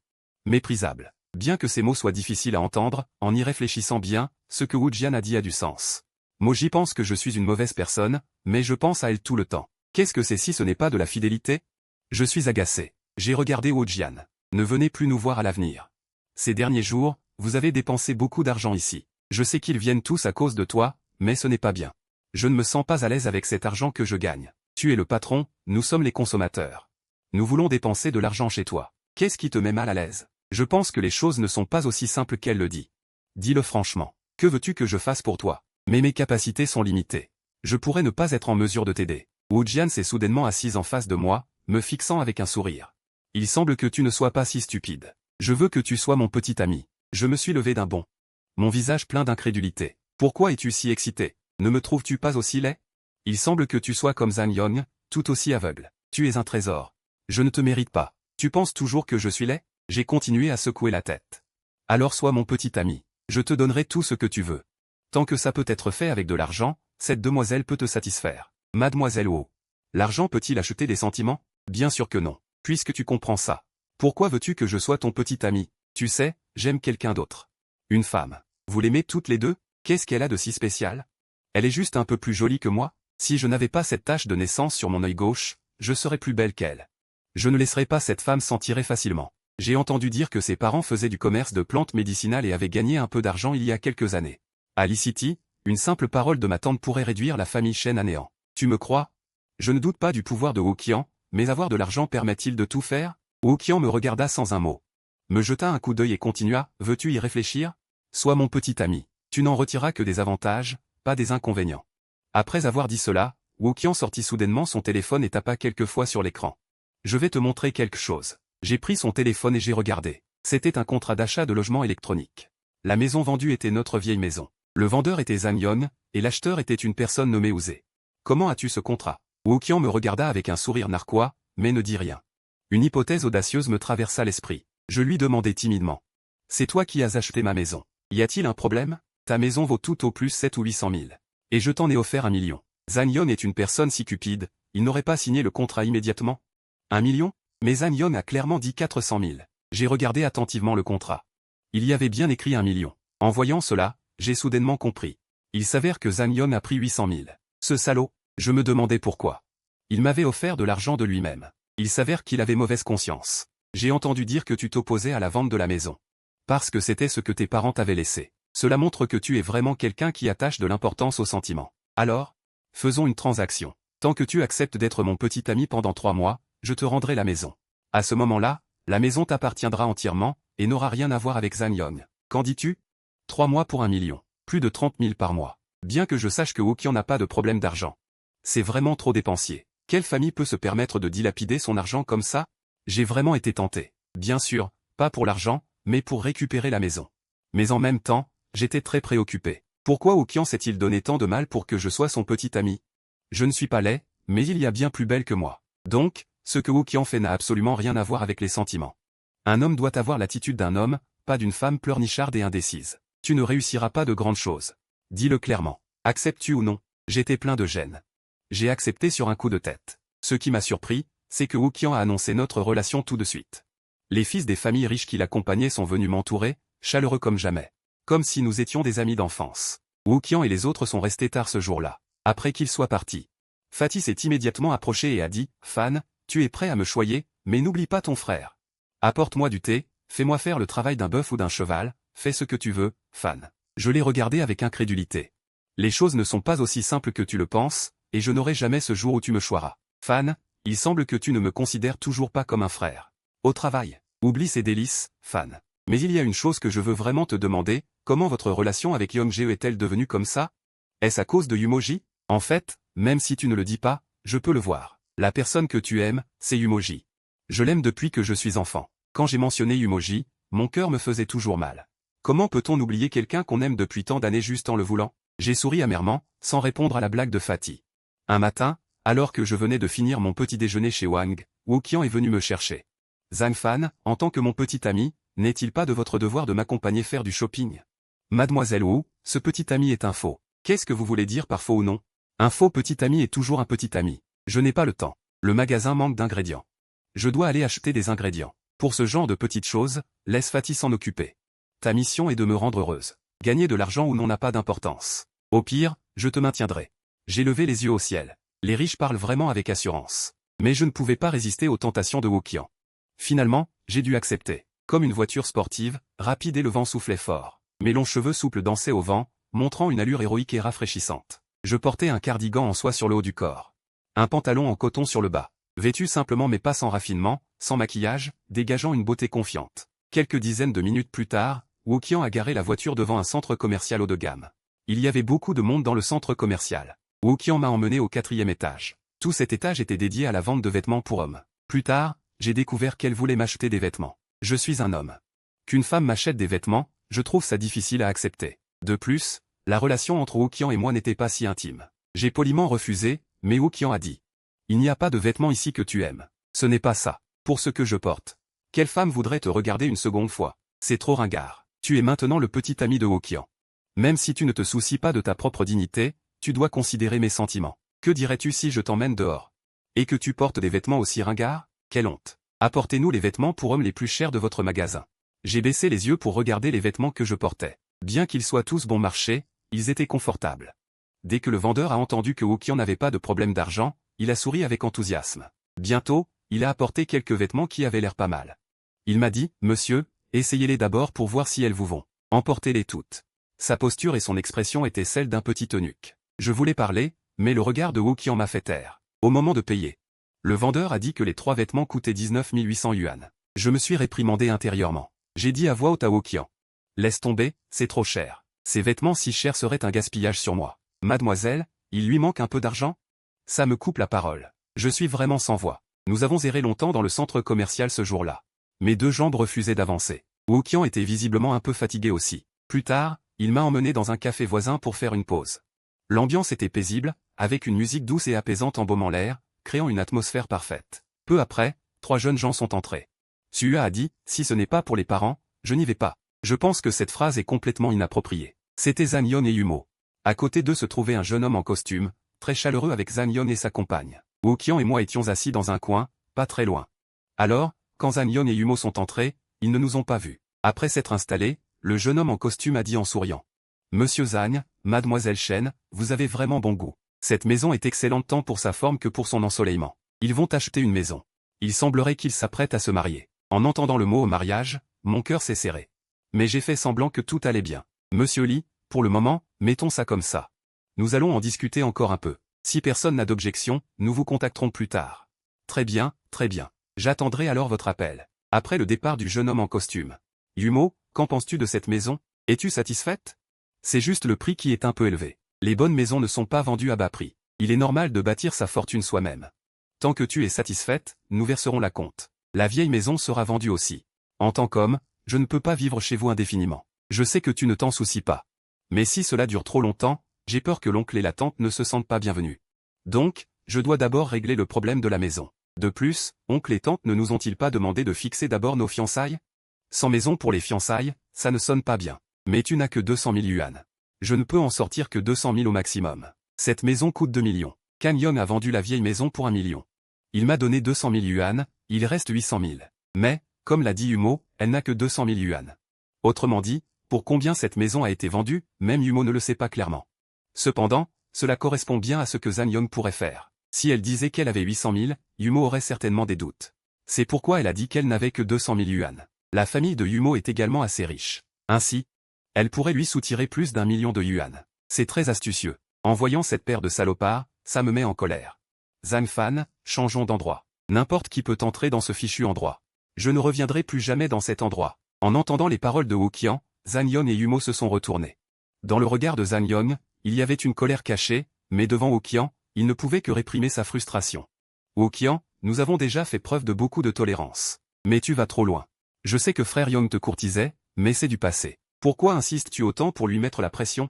Speaker 1: Méprisable. Bien que ces mots soient difficiles à entendre, en y réfléchissant bien, ce que Wu Jian a dit a du sens. Moji pense que je suis une mauvaise personne, mais je pense à elle tout le temps. Qu'est-ce que c'est si ce n'est pas de la fidélité? Je suis agacé. J'ai regardé Wu Jian. Ne venez plus nous voir à l'avenir. Ces derniers jours, vous avez dépensé beaucoup d'argent ici. Je sais qu'ils viennent tous à cause de toi, mais ce n'est pas bien. Je ne me sens pas à l'aise avec cet argent que je gagne. Tu es le patron, nous sommes les consommateurs. Nous voulons dépenser de l'argent chez toi. Qu'est-ce qui te met mal à l'aise? Je pense que les choses ne sont pas aussi simples qu'elle le dit. Dis-le franchement. Que veux-tu que je fasse pour toi? Mais mes capacités sont limitées. Je pourrais ne pas être en mesure de t'aider. Wu Jian s'est soudainement assise en face de moi, me fixant avec un sourire. Il semble que tu ne sois pas si stupide. Je veux que tu sois mon petit ami. Je me suis levé d'un bond. Mon visage plein d'incrédulité. Pourquoi es-tu si excité? Ne me trouves-tu pas aussi laid? Il semble que tu sois comme Zhang Yon, tout aussi aveugle. Tu es un trésor. Je ne te mérite pas. Tu penses toujours que je suis laid? J'ai continué à secouer la tête. Alors sois mon petit ami. Je te donnerai tout ce que tu veux. Tant que ça peut être fait avec de l'argent, cette demoiselle peut te satisfaire. Mademoiselle Wu. L'argent peut-il acheter des sentiments? Bien sûr que non. Puisque tu comprends ça. Pourquoi veux-tu que je sois ton petit ami? Tu sais, j'aime quelqu'un d'autre. Une femme. Vous l'aimez toutes les deux? Qu'est-ce qu'elle a de si spécial? Elle est juste un peu plus jolie que moi. Si je n'avais pas cette tache de naissance sur mon œil gauche, je serais plus belle qu'elle. Je ne laisserai pas cette femme s'en tirer facilement. J'ai entendu dire que ses parents faisaient du commerce de plantes médicinales et avaient gagné un peu d'argent il y a quelques années. À Lee-City, une simple parole de ma tante pourrait réduire la famille Shen à néant. Tu me crois? Je ne doute pas du pouvoir de Woo-Kian, mais avoir de l'argent permet-il de tout faire? Woo-Kian me regarda sans un mot. Me jeta un coup d'œil et continua, veux-tu y réfléchir? Sois mon petit ami. Tu n'en retireras que des avantages, pas des inconvénients. Après avoir dit cela, Woo-Kian sortit soudainement son téléphone et tapa quelques fois sur l'écran. Je vais te montrer quelque chose. J'ai pris son téléphone et j'ai regardé. C'était un contrat d'achat de logement électronique. La maison vendue était notre vieille maison. Le vendeur était Zhang Yon, et l'acheteur était une personne nommée Ouzé. Comment as-tu ce contrat? Woo-Kian me regarda avec un sourire narquois, mais ne dit rien. Une hypothèse audacieuse me traversa l'esprit. Je lui demandai timidement. C'est toi qui as acheté ma maison. Y a-t-il un problème? Ta maison vaut tout au plus 7 ou 800 000. Et je t'en ai offert 1 million. Zhang Yon est une personne si cupide, il n'aurait pas signé le contrat immédiatement? 1 million? Mais Zhang Yon a clairement dit 400 000. J'ai regardé attentivement le contrat. Il y avait bien écrit 1 million. En voyant cela, j'ai soudainement compris. Il s'avère que Zhang Yon a pris 800 000. Ce salaud, je me demandais pourquoi. Il m'avait offert de l'argent de lui-même. Il s'avère qu'il avait mauvaise conscience. J'ai entendu dire que tu t'opposais à la vente de la maison. Parce que c'était ce que tes parents t'avaient laissé. Cela montre que tu es vraiment quelqu'un qui attache de l'importance aux sentiments. Alors, faisons une transaction. Tant que tu acceptes d'être mon petit ami pendant 3 mois, je te rendrai la maison. À ce moment-là, la maison t'appartiendra entièrement, et n'aura rien à voir avec Zhang Yon. Qu'en dis-tu? 3 mois pour 1 million. Plus de 30 000 par mois. Bien que je sache que Woo-Kian n'a pas de problème d'argent. C'est vraiment trop dépensier. Quelle famille peut se permettre de dilapider son argent comme ça? J'ai vraiment été tenté. Bien sûr, pas pour l'argent, mais pour récupérer la maison. Mais en même temps, j'étais très préoccupé. Pourquoi Woo-Kian s'est-il donné tant de mal pour que je sois son petit ami? Je ne suis pas laid, mais il y a bien plus belle que moi. Donc, ce que Woo-Kian fait n'a absolument rien à voir avec les sentiments. Un homme doit avoir l'attitude d'un homme, pas d'une femme pleurnicharde et indécise. Tu ne réussiras pas de grandes choses. Dis-le clairement. Acceptes-tu ou non? J'étais plein de gêne. J'ai accepté sur un coup de tête. Ce qui m'a surpris, c'est que Woo-Kian a annoncé notre relation tout de suite. Les fils des familles riches qui l'accompagnaient sont venus m'entourer, chaleureux comme jamais. Comme si nous étions des amis d'enfance. Woo-Kian et les autres sont restés tard ce jour-là, après qu'ils soient partis. Fatih s'est immédiatement approché et a dit, « Fan, tu es prêt à me choyer, mais n'oublie pas ton frère. Apporte-moi du thé, fais-moi faire le travail d'un bœuf ou d'un cheval, fais ce que tu veux, Fan. » Je l'ai regardé avec incrédulité. Les choses ne sont pas aussi simples que tu le penses, et je n'aurai jamais ce jour où tu me choiras. Fan, il semble que tu ne me considères toujours pas comme un frère. Au travail, oublie ces délices, Fan. Mais il y a une chose que je veux vraiment te demander, comment votre relation avec Young-jae est-elle devenue comme ça? Est-ce à cause de Yumoji? En fait, même si tu ne le dis pas, je peux le voir. La personne que tu aimes, c'est Yumoji. Je l'aime depuis que je suis enfant. Quand j'ai mentionné Yumoji, mon cœur me faisait toujours mal. Comment peut-on oublier quelqu'un qu'on aime depuis tant d'années juste en le voulant? J'ai souri amèrement, sans répondre à la blague de Fatih. Un matin, alors que je venais de finir mon petit déjeuner chez Wang, Woo-Kian est venu me chercher. Zhang Fan, en tant que mon petit ami, n'est-il pas de votre devoir de m'accompagner faire du shopping? Mademoiselle Wu, ce petit ami est un faux. Qu'est-ce que vous voulez dire par faux ou non? Un faux petit ami est toujours un petit ami. Je n'ai pas le temps. Le magasin manque d'ingrédients. Je dois aller acheter des ingrédients. Pour ce genre de petites choses, laisse Fatih s'en occuper. Ta mission est de me rendre heureuse. Gagner de l'argent ou non n'a pas d'importance. Au pire, je te maintiendrai. J'ai levé les yeux au ciel. Les riches parlent vraiment avec assurance. Mais je ne pouvais pas résister aux tentations de Woo-Kian. Finalement, j'ai dû accepter. Comme une voiture sportive, rapide et le vent soufflait fort. Mes longs cheveux souples dansaient au vent, montrant une allure héroïque et rafraîchissante. Je portais un cardigan en soie sur le haut du corps. Un pantalon en coton sur le bas. Vêtu simplement mais pas sans raffinement, sans maquillage, dégageant une beauté confiante. Quelques dizaines de minutes plus tard, Woo-Kian a garé la voiture devant un centre commercial haut de gamme. Il y avait beaucoup de monde dans le centre commercial. Woo-Kian m'a emmené au 4e étage. Tout cet étage était dédié à la vente de vêtements pour hommes. Plus tard, j'ai découvert qu'elle voulait m'acheter des vêtements. Je suis un homme. Qu'une femme m'achète des vêtements, je trouve ça difficile à accepter. De plus, la relation entre Woo-Kian et moi n'était pas si intime. J'ai poliment refusé, mais Woo-Kian a dit. Il n'y a pas de vêtements ici que tu aimes. Ce n'est pas ça. Pour ce que je porte. Quelle femme voudrait te regarder une seconde fois? C'est trop ringard. Tu es maintenant le petit ami de Woo-Kian. Même si tu ne te soucies pas de ta propre dignité, tu dois considérer mes sentiments. Que dirais-tu si je t'emmène dehors? Et que tu portes des vêtements aussi ringards? Quelle honte. Apportez-nous les vêtements pour hommes les plus chers de votre magasin. J'ai baissé les yeux pour regarder les vêtements que je portais. Bien qu'ils soient tous bon marché, ils étaient confortables. Dès que le vendeur a entendu que Wookian n'avait pas de problème d'argent, il a souri avec enthousiasme. Bientôt, il a apporté quelques vêtements qui avaient l'air pas mal. Il m'a dit, monsieur, essayez-les d'abord pour voir si elles vous vont. Emportez-les toutes. Sa posture et son expression étaient celles d'un petit eunuque. Je voulais parler, mais le regard de Wookian m'a fait taire. Au moment de payer, le vendeur a dit que les 3 vêtements coûtaient 19 800 yuan. Je me suis réprimandé intérieurement. J'ai dit à voix haute à Wookian. Laisse tomber, c'est trop cher. Ces vêtements si chers seraient un gaspillage sur moi. Mademoiselle, il lui manque un peu d'argent? Ça me coupe la parole. Je suis vraiment sans voix. Nous avons erré longtemps dans le centre commercial ce jour-là. Mes 2 jambes refusaient d'avancer. Wookian était visiblement un peu fatigué aussi. Plus tard, il m'a emmené dans un café voisin pour faire une pause. L'ambiance était paisible, avec une musique douce et apaisante embaumant l'air, créant une atmosphère parfaite. Peu après, 3 jeunes gens sont entrés. Sua a dit, si ce n'est pas pour les parents, je n'y vais pas. Je pense que cette phrase est complètement inappropriée. C'était Zan-Yon et Yumo. À côté d'eux se trouvait un jeune homme en costume, très chaleureux avec Zan-Yon et sa compagne. Wookian et moi étions assis dans un coin, pas très loin. Alors, quand Zan-Yon et Yumo sont entrés, ils ne nous ont pas vus. Après s'être installés, le jeune homme en costume a dit en souriant. Monsieur Zhang, mademoiselle Shen, vous avez vraiment bon goût. Cette maison est excellente tant pour sa forme que pour son ensoleillement. Ils vont acheter une maison. Il semblerait qu'ils s'apprêtent à se marier. En entendant le mot mariage, mon cœur s'est serré. Mais j'ai fait semblant que tout allait bien. Monsieur Li, pour le moment, mettons ça comme ça. Nous allons en discuter encore un peu. Si personne n'a d'objection, nous vous contacterons plus tard. Très bien, très bien. J'attendrai alors votre appel. Après le départ du jeune homme en costume. Yumo, qu'en penses-tu de cette maison? Es-tu satisfaite? C'est juste le prix qui est un peu élevé. Les bonnes maisons ne sont pas vendues à bas prix. Il est normal de bâtir sa fortune soi-même. Tant que tu es satisfaite, nous verserons la compte. La vieille maison sera vendue aussi. En tant qu'homme, je ne peux pas vivre chez vous indéfiniment. Je sais que tu ne t'en soucies pas. Mais si cela dure trop longtemps, j'ai peur que l'oncle et la tante ne se sentent pas bienvenus. Donc, je dois d'abord régler le problème de la maison. De plus, oncle et tante ne nous ont-ils pas demandé de fixer d'abord nos fiançailles? Sans maison pour les fiançailles, ça ne sonne pas bien. Mais tu n'as que 200 000 yuan. Je ne peux en sortir que 200 000 au maximum. Cette maison coûte 2 millions. Canyon a vendu la vieille maison pour 1 million. Il m'a donné 200 000 yuan, il reste 800 000. Mais, comme l'a dit Yumo, elle n'a que 200 000 yuan. Autrement dit, pour combien cette maison a été vendue, même Yumo ne le sait pas clairement. Cependant, cela correspond bien à ce que Zan Yon pourrait faire. Si elle disait qu'elle avait 800 000, Yumo aurait certainement des doutes. C'est pourquoi elle a dit qu'elle n'avait que 200 000 yuan. La famille de Yumo est également assez riche. Ainsi, elle pourrait lui soutirer plus d'1 million de yuan. C'est très astucieux. En voyant cette paire de salopards, ça me met en colère. Zhang Fan, changeons d'endroit. N'importe qui peut entrer dans ce fichu endroit. Je ne reviendrai plus jamais dans cet endroit. En entendant les paroles de Wookian, Zan Yon et Yumo se sont retournés. Dans le regard de Zan Yon, il y avait une colère cachée, mais devant Wookian, il ne pouvait que réprimer sa frustration. Wookian, nous avons déjà fait preuve de beaucoup de tolérance. Mais tu vas trop loin. Je sais que frère Young te courtisait, mais c'est du passé. Pourquoi insistes-tu autant pour lui mettre la pression?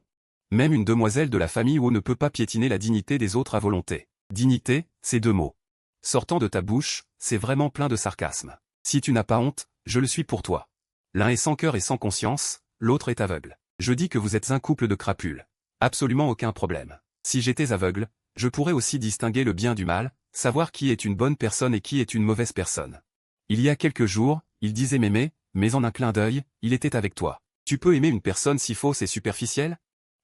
Speaker 1: Même une demoiselle de la famille Wu ne peut pas piétiner la dignité des autres à volonté. Dignité, ces 2 mots. Sortant de ta bouche, c'est vraiment plein de sarcasme. Si tu n'as pas honte, je le suis pour toi. L'un est sans cœur et sans conscience, l'autre est aveugle. Je dis que vous êtes un couple de crapules. Absolument aucun problème. Si j'étais aveugle, je pourrais aussi distinguer le bien du mal, savoir qui est une bonne personne et qui est une mauvaise personne. Il y a quelques jours, il disait m'aimer, mais en un clin d'œil, il était avec toi. Tu peux aimer une personne si fausse et superficielle?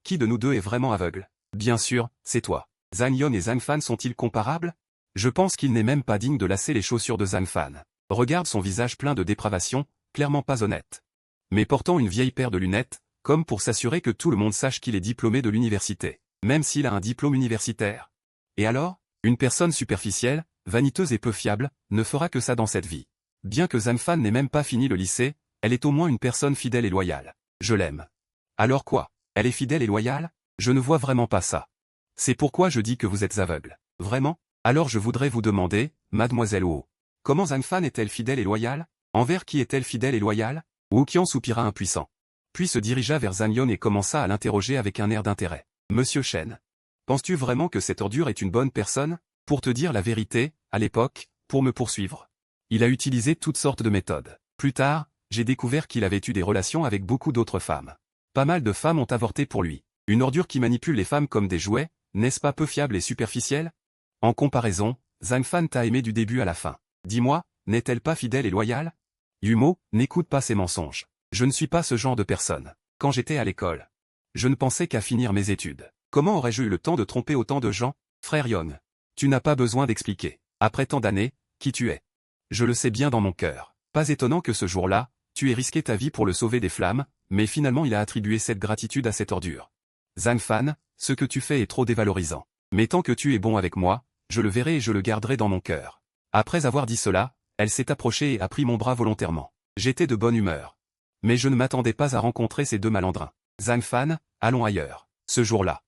Speaker 1: Qui de nous deux est vraiment aveugle? Bien sûr, c'est toi. Zan Yon et Zhang Fan sont-ils comparables? Je pense qu'il n'est même pas digne de lasser les chaussures de Zhang Fan. Regarde son visage plein de dépravation, clairement pas honnête. Mais portant une vieille paire de lunettes, comme pour s'assurer que tout le monde sache qu'il est diplômé de l'université, même s'il a un diplôme universitaire. Et alors? Une personne superficielle, vaniteuse et peu fiable, ne fera que ça dans cette vie. Bien que Zhang Fan n'ait même pas fini le lycée, elle est au moins une personne fidèle et loyale. Je l'aime. Alors quoi? Elle est fidèle et loyale? Je ne vois vraiment pas ça. C'est pourquoi je dis que vous êtes aveugle. Vraiment? Alors je voudrais vous demander, mademoiselle Wu, comment Zhang Fan est-elle fidèle et loyale? Envers qui est-elle fidèle et loyale? Wookian soupira impuissant. Puis se dirigea vers Zan Yon et commença à l'interroger avec un air d'intérêt. Monsieur Shen, penses-tu vraiment que cette ordure est une bonne personne? Pour te dire la vérité, à l'époque, pour me poursuivre, il a utilisé toutes sortes de méthodes. Plus tard, j'ai découvert qu'il avait eu des relations avec beaucoup d'autres femmes. Pas mal de femmes ont avorté pour lui. Une ordure qui manipule les femmes comme des jouets, n'est-ce pas peu fiable et superficielle? En comparaison, Zhang Fan t'a aimé du début à la fin. Dis-moi, n'est-elle pas fidèle et loyale? Yumo, n'écoute pas ces mensonges. Je ne suis pas ce genre de personne. quand j'étais à l'école. Je ne pensais qu'à finir mes études. Comment aurais-je eu le temps de tromper autant de gens, frère Young? Tu n'as pas besoin d'expliquer. Après tant d'années, qui tu es? Je le sais bien dans mon cœur. Pas étonnant que ce jour-là, tu aies risqué ta vie pour le sauver des flammes, mais finalement il a attribué cette gratitude à cette ordure. Zhang Fan, ce que tu fais est trop dévalorisant. Mais tant que tu es bon avec moi, je le verrai et je le garderai dans mon cœur. Après avoir dit cela, elle s'est approchée et a pris mon bras volontairement. J'étais de bonne humeur. Mais je ne m'attendais pas à rencontrer ces deux malandrins. Zhang Fan, allons ailleurs. Ce jour-là.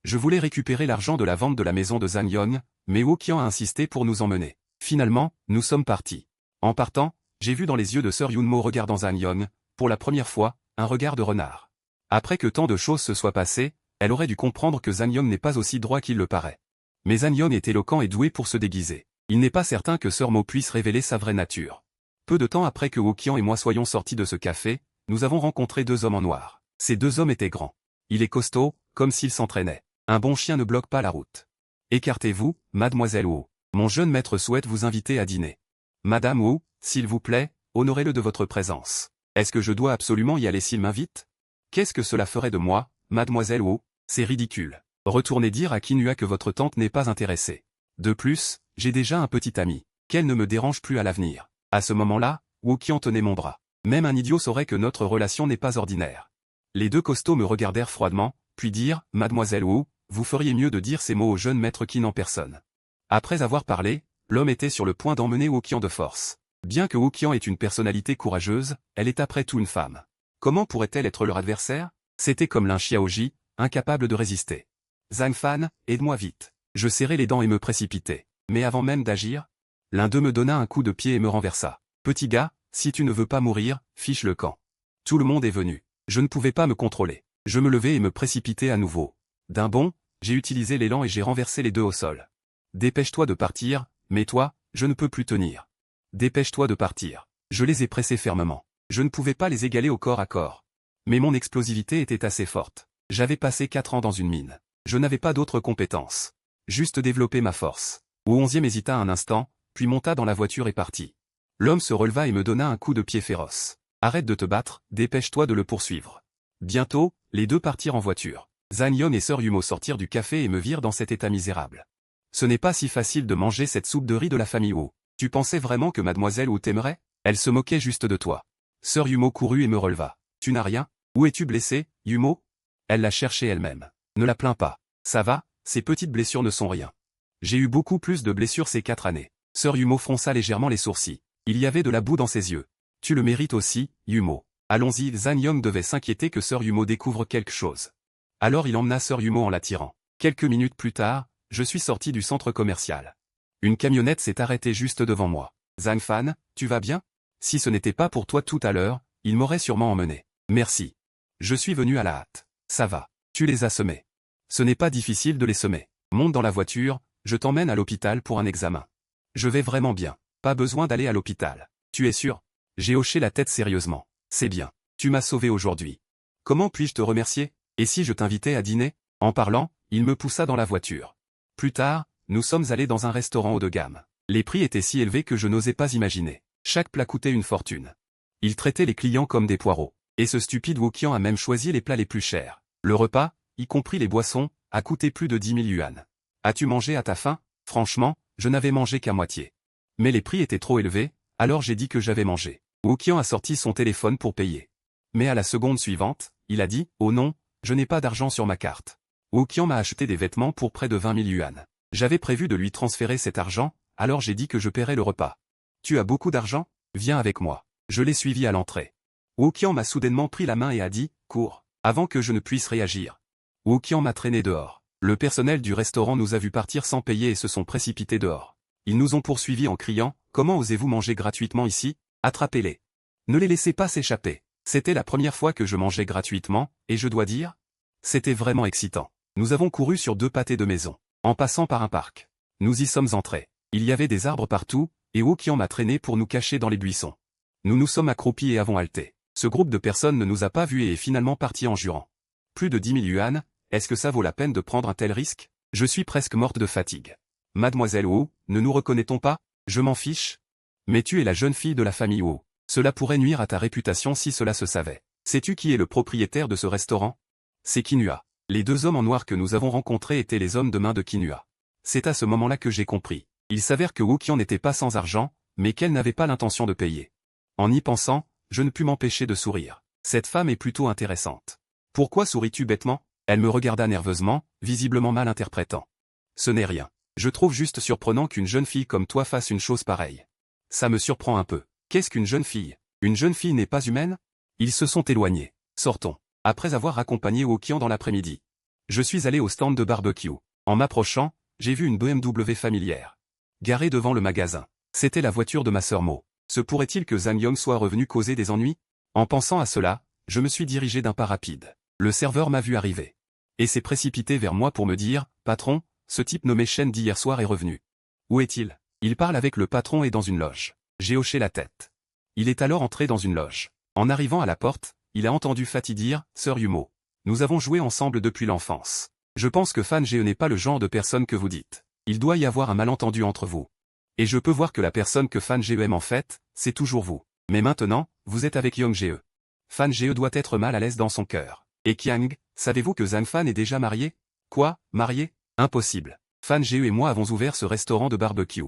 Speaker 1: Je voulais récupérer l'argent de la vente de la maison de Zhang Yong, mais Wu Qian a insisté pour nous emmener. Finalement, nous sommes partis. En partant, j'ai vu dans les yeux de Sir Yunmo regardant Zhang Yong, pour la première fois, un regard de renard. Après que tant de choses se soient passées, elle aurait dû comprendre que Zhang Yong n'est pas aussi droit qu'il le paraît. Mais Zhang Yong est éloquent et doué pour se déguiser. Il n'est pas certain que Sir Mo puisse révéler sa vraie nature. Peu de temps après que Wu Qian et moi soyons sortis de ce café, nous avons rencontré deux hommes en noir. Ces deux hommes étaient grands. Il est costaud, comme s'il s'entraînait. Un bon chien ne bloque pas la route. Écartez-vous, mademoiselle Wu. Mon jeune maître souhaite vous inviter à dîner. Madame Wu, s'il vous plaît, honorez-le de votre présence. Est-ce que je dois absolument y aller s'il m'invite? Qu'est-ce que cela ferait de moi, mademoiselle Wu? C'est ridicule. Retournez dire à Qinhua que votre tante n'est pas intéressée. De plus, j'ai déjà un petit ami. Qu'elle ne me dérange plus à l'avenir. À ce moment-là, Wu Qian tenait mon bras. Même un idiot saurait que notre relation n'est pas ordinaire. Les deux costauds me regardèrent froidement, puis dirent, mademoiselle Wu, vous feriez mieux de dire ces mots au jeune maître Qin en personne. Après avoir parlé, l'homme était sur le point d'emmener Wu Qian de force. Bien que Wu Qian ait une personnalité courageuse, elle est après tout une femme. Comment pourrait-elle être leur adversaire? C'était comme Lin Xiaoji, incapable de résister. Zhang Fan, aide-moi vite. Je serrai les dents et me précipitai. Mais avant même d'agir, l'un d'eux me donna un coup de pied et me renversa. Petit gars, si tu ne veux pas mourir, fiche le camp. Tout le monde est venu. Je ne pouvais pas me contrôler. Je me levai et me précipitai à nouveau. D'un bond, j'ai utilisé l'élan et j'ai renversé les deux au sol. Dépêche-toi de partir, mais toi, je ne peux plus tenir. Dépêche-toi de partir. Je les ai pressés fermement. Je ne pouvais pas les égaler au corps à corps. Mais mon explosivité était assez forte. J'avais passé 4 ans dans une mine. Je n'avais pas d'autres compétences. Juste développer ma force. Wu 11e hésita un instant, puis monta dans la voiture et partit. L'homme se releva et me donna un coup de pied féroce. Arrête de te battre, dépêche-toi de le poursuivre. Bientôt, les deux partirent en voiture. Zhang Yong et Sir Yumo sortirent du café et me virent dans cet état misérable. Ce n'est pas si facile de manger cette soupe de riz de la famille Wu. Tu pensais vraiment que mademoiselle Wu t'aimerait? Elle se moquait juste de toi. Sir Yumo courut et me releva. Tu n'as rien? Où es-tu blessé, Yumo? Elle l'a cherché elle-même. Ne la plains pas. Ça va, ces petites blessures ne sont rien. J'ai eu beaucoup plus de blessures ces 4 années. Sir Yumo fronça légèrement les sourcils. Il y avait de la boue dans ses yeux. Tu le mérites aussi, Yumo. Allons-y, Zhang Yong devait s'inquiéter que Sir Yumo découvre quelque chose. Alors il emmena Sir Yumo en l'attirant. Quelques minutes plus tard, je suis sorti du centre commercial. Une camionnette s'est arrêtée juste devant moi. Zhang Fan, tu vas bien? Si ce n'était pas pour toi tout à l'heure, il m'aurait sûrement emmené. Merci. Je suis venu à la hâte. Ça va. Tu les as semés. Ce n'est pas difficile de les semer. Monte dans la voiture, je t'emmène à l'hôpital pour un examen. Je vais vraiment bien. Pas besoin d'aller à l'hôpital. Tu es sûr? J'ai hoché la tête sérieusement. C'est bien. Tu m'as sauvé aujourd'hui. Comment puis-je te remercier? Et si je t'invitais à dîner? En parlant, il me poussa dans la voiture. Plus tard, nous sommes allés dans un restaurant haut de gamme. Les prix étaient si élevés que je n'osais pas imaginer. Chaque plat coûtait une fortune. Il traitait les clients comme des poireaux. Et ce stupide Wu Qian a même choisi les plats les plus chers. Le repas, y compris les boissons, a coûté plus de 10 000 yuans. As-tu mangé à ta faim? Franchement, je n'avais mangé qu'à moitié. Mais les prix étaient trop élevés, alors j'ai dit que j'avais mangé. Wu Qian a sorti son téléphone pour payer. Mais à la seconde suivante, il a dit, oh non, je n'ai pas d'argent sur ma carte. Wu Qian m'a acheté des vêtements pour près de 20 000 yuan. J'avais prévu de lui transférer cet argent, alors j'ai dit que je paierais le repas. Tu as beaucoup d'argent? Viens avec moi. Je l'ai suivi à l'entrée. Wu Qian m'a soudainement pris la main et a dit, cours, avant que je ne puisse réagir. Wu Qian m'a traîné dehors. Le personnel du restaurant nous a vu partir sans payer et se sont précipités dehors. Ils nous ont poursuivis en criant, comment osez-vous manger gratuitement ici? Attrapez-les. Ne les laissez pas s'échapper. C'était la première fois que je mangeais gratuitement, et je dois dire, c'était vraiment excitant. Nous avons couru sur 2 pâtés de maison, en passant par un parc. Nous y sommes entrés. Il y avait des arbres partout, et Wu Qian m'a traîné pour nous cacher dans les buissons. Nous nous sommes accroupis et avons halté. Ce groupe de personnes ne nous a pas vus et est finalement parti en jurant. Plus de 10 000 yuan, est-ce que ça vaut la peine de prendre un tel risque? Je suis presque morte de fatigue. Mademoiselle Wu, ne nous reconnaît-on pas? Je m'en fiche. Mais tu es la jeune fille de la famille Wu. Cela pourrait nuire à ta réputation si cela se savait. Sais-tu qui est le propriétaire de ce restaurant? C'est Kinua. Les deux hommes en noir que nous avons rencontrés étaient les hommes de main de Kinua. C'est à ce moment-là que j'ai compris. Il s'avère que Wookian n'était pas sans argent, mais qu'elle n'avait pas l'intention de payer. En y pensant, je ne pus m'empêcher de sourire. Cette femme est plutôt intéressante. Pourquoi souris-tu bêtement? Elle me regarda nerveusement, visiblement mal interprétant. Ce n'est rien. Je trouve juste surprenant qu'une jeune fille comme toi fasse une chose pareille. Ça me surprend un peu. Qu'est-ce qu'une jeune fille? Une jeune fille n'est pas humaine? Ils se sont éloignés. Sortons. Après avoir accompagné Wookian dans l'après-midi. Je suis allé au stand de barbecue. En m'approchant, j'ai vu une BMW familière. Garée devant le magasin. C'était la voiture de ma sœur Mo. Se pourrait-il que Zhang Yong soit revenu causer des ennuis? En pensant à cela, je me suis dirigé d'un pas rapide. Le serveur m'a vu arriver. Et s'est précipité vers moi pour me dire, « Patron, ce type nommé Shen d'hier soir est revenu. Où est-il? Il parle avec le patron et dans une loge. » J'ai hoché la tête. Il est alors entré dans une loge. En arrivant à la porte, il a entendu Fatih dire, « Sœur Yumo. Nous avons joué ensemble depuis l'enfance. Je pense que Fan Ge n'est pas le genre de personne que vous dites. Il doit y avoir un malentendu entre vous. Et je peux voir que la personne que Fan Ge aime en fait, c'est toujours vous. Mais maintenant, vous êtes avec Yong Ge. Fan Ge doit être mal à l'aise dans son cœur. Et Qiang, savez-vous que Zhang Fan est déjà marié? Quoi, marié? Impossible. Fan Ge et moi avons ouvert ce restaurant de barbecue.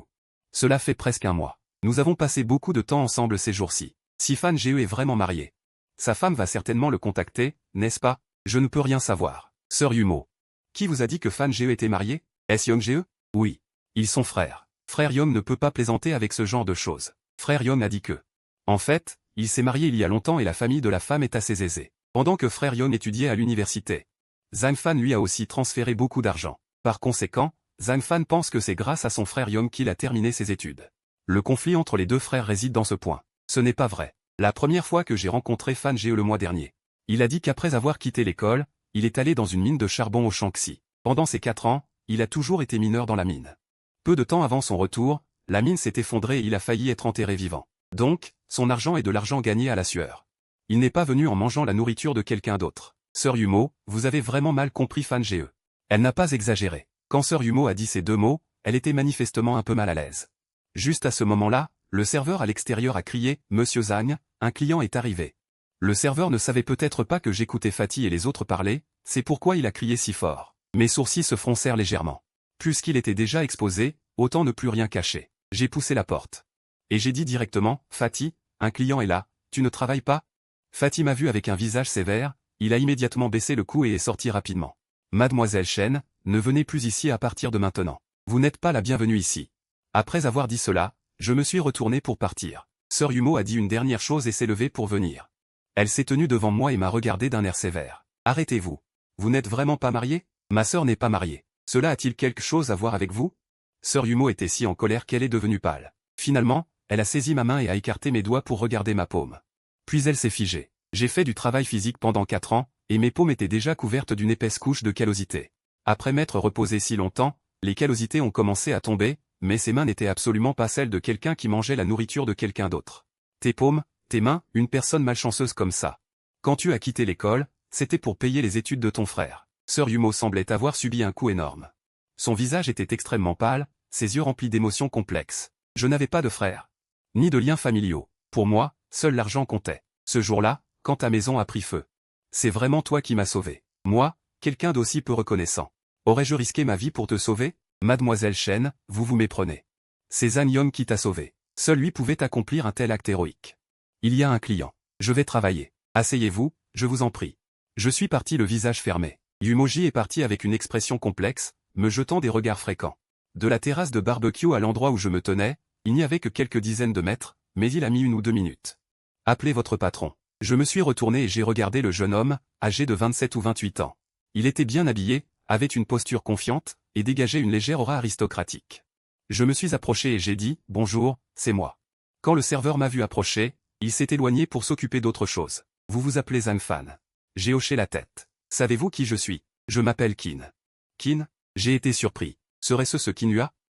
Speaker 1: Cela fait presque un mois. Nous avons passé beaucoup de temps ensemble ces jours-ci. Si Fan Ge est vraiment marié, sa femme va certainement le contacter, n'est-ce pas? Je ne peux rien savoir. Sœur Yumo. Qui vous a dit que Fan Ge était marié? Est-ce Yong Ge? Oui. Ils sont frères. Frère Yong ne peut pas plaisanter avec ce genre de choses. Frère Yong a dit que. En fait, il s'est marié il y a longtemps et la famille de la femme est assez aisée. Pendant que frère Yong étudiait à l'université. Zhang Fan lui a aussi transféré beaucoup d'argent. Par conséquent, Zhang Fan pense que c'est grâce à son frère Yong qu'il a terminé ses études. Le conflit entre les deux frères réside dans ce point. Ce n'est pas vrai. La première fois que j'ai rencontré Fan Ge le mois dernier. Il a dit qu'après avoir quitté l'école, il est allé dans une mine de charbon au Shaanxi. Pendant ces 4 ans, il a toujours été mineur dans la mine. Peu de temps avant son retour, la mine s'est effondrée et il a failli être enterré vivant. Donc, son argent est de l'argent gagné à la sueur. Il n'est pas venu en mangeant la nourriture de quelqu'un d'autre. Sœur Yumo, vous avez vraiment mal compris Fan Ge. Elle n'a pas exagéré. Quand Sœur Yumo a dit ces 2 mots, elle était manifestement un peu mal à l'aise. Juste à ce moment-là, le serveur à l'extérieur a crié « Monsieur Zhang, un client est arrivé ». Le serveur ne savait peut-être pas que j'écoutais Fatih et les autres parler, c'est pourquoi il a crié si fort. Mes sourcils se froncèrent légèrement. Puisqu'il était déjà exposé, autant ne plus rien cacher. J'ai poussé la porte. Et j'ai dit directement « Fatih, un client est là, tu ne travailles pas ?» Fatih m'a vu avec un visage sévère, il a immédiatement baissé le cou et est sorti rapidement. « Mademoiselle Shen, ne venez plus ici à partir de maintenant. Vous n'êtes pas la bienvenue ici. » Après avoir dit cela, je me suis retourné pour partir. Sœur Yumo a dit une dernière chose et s'est levée pour venir. Elle s'est tenue devant moi et m'a regardé d'un air sévère. « Arrêtez-vous. Vous n'êtes vraiment pas marié? Ma sœur n'est pas mariée. Cela a-t-il quelque chose à voir avec vous? » Sœur Yumo était si en colère qu'elle est devenue pâle. Finalement, elle a saisi ma main et a écarté mes doigts pour regarder ma paume. Puis elle s'est figée. J'ai fait du travail physique pendant 4 ans, et mes paumes étaient déjà couvertes d'une épaisse couche de callosité. Après m'être reposé si longtemps, les callosités ont commencé à tomber, mais ces mains n'étaient absolument pas celles de quelqu'un qui mangeait la nourriture de quelqu'un d'autre. Tes paumes, tes mains, une personne malchanceuse comme ça. Quand tu as quitté l'école, c'était pour payer les études de ton frère. Sœur Yumo semblait avoir subi un coup énorme. Son visage était extrêmement pâle, ses yeux remplis d'émotions complexes. Je n'avais pas de frère. Ni de liens familiaux. Pour moi, seul l'argent comptait. Ce jour-là, quand ta maison a pris feu. C'est vraiment toi qui m'as sauvé. Moi, quelqu'un d'aussi peu reconnaissant. Aurais-je risqué ma vie pour te sauver? Mademoiselle Shen, vous vous méprenez. C'est Zhang Yong qui t'a sauvé. Seul lui pouvait accomplir un tel acte héroïque. Il y a un client. Je vais travailler. Asseyez-vous, je vous en prie. Je suis parti le visage fermé. Yumoji est parti avec une expression complexe, me jetant des regards fréquents. De la terrasse de barbecue à l'endroit où je me tenais, il n'y avait que quelques dizaines de mètres, mais il a mis 1 ou 2 minutes. Appelez votre patron. Je me suis retourné et j'ai regardé le jeune homme, âgé de 27 ou 28 ans. Il était bien habillé, avait une posture confiante, et dégageait une légère aura aristocratique. Je me suis approché et j'ai dit « Bonjour, c'est moi ». Quand le serveur m'a vu approcher, il s'est éloigné pour s'occuper d'autre chose. Vous vous appelez Zhang Fan. J'ai hoché la tête. Savez-vous qui je suis? Je m'appelle Qin. Qin? J'ai été surpris. Serait-ce ce Kinua?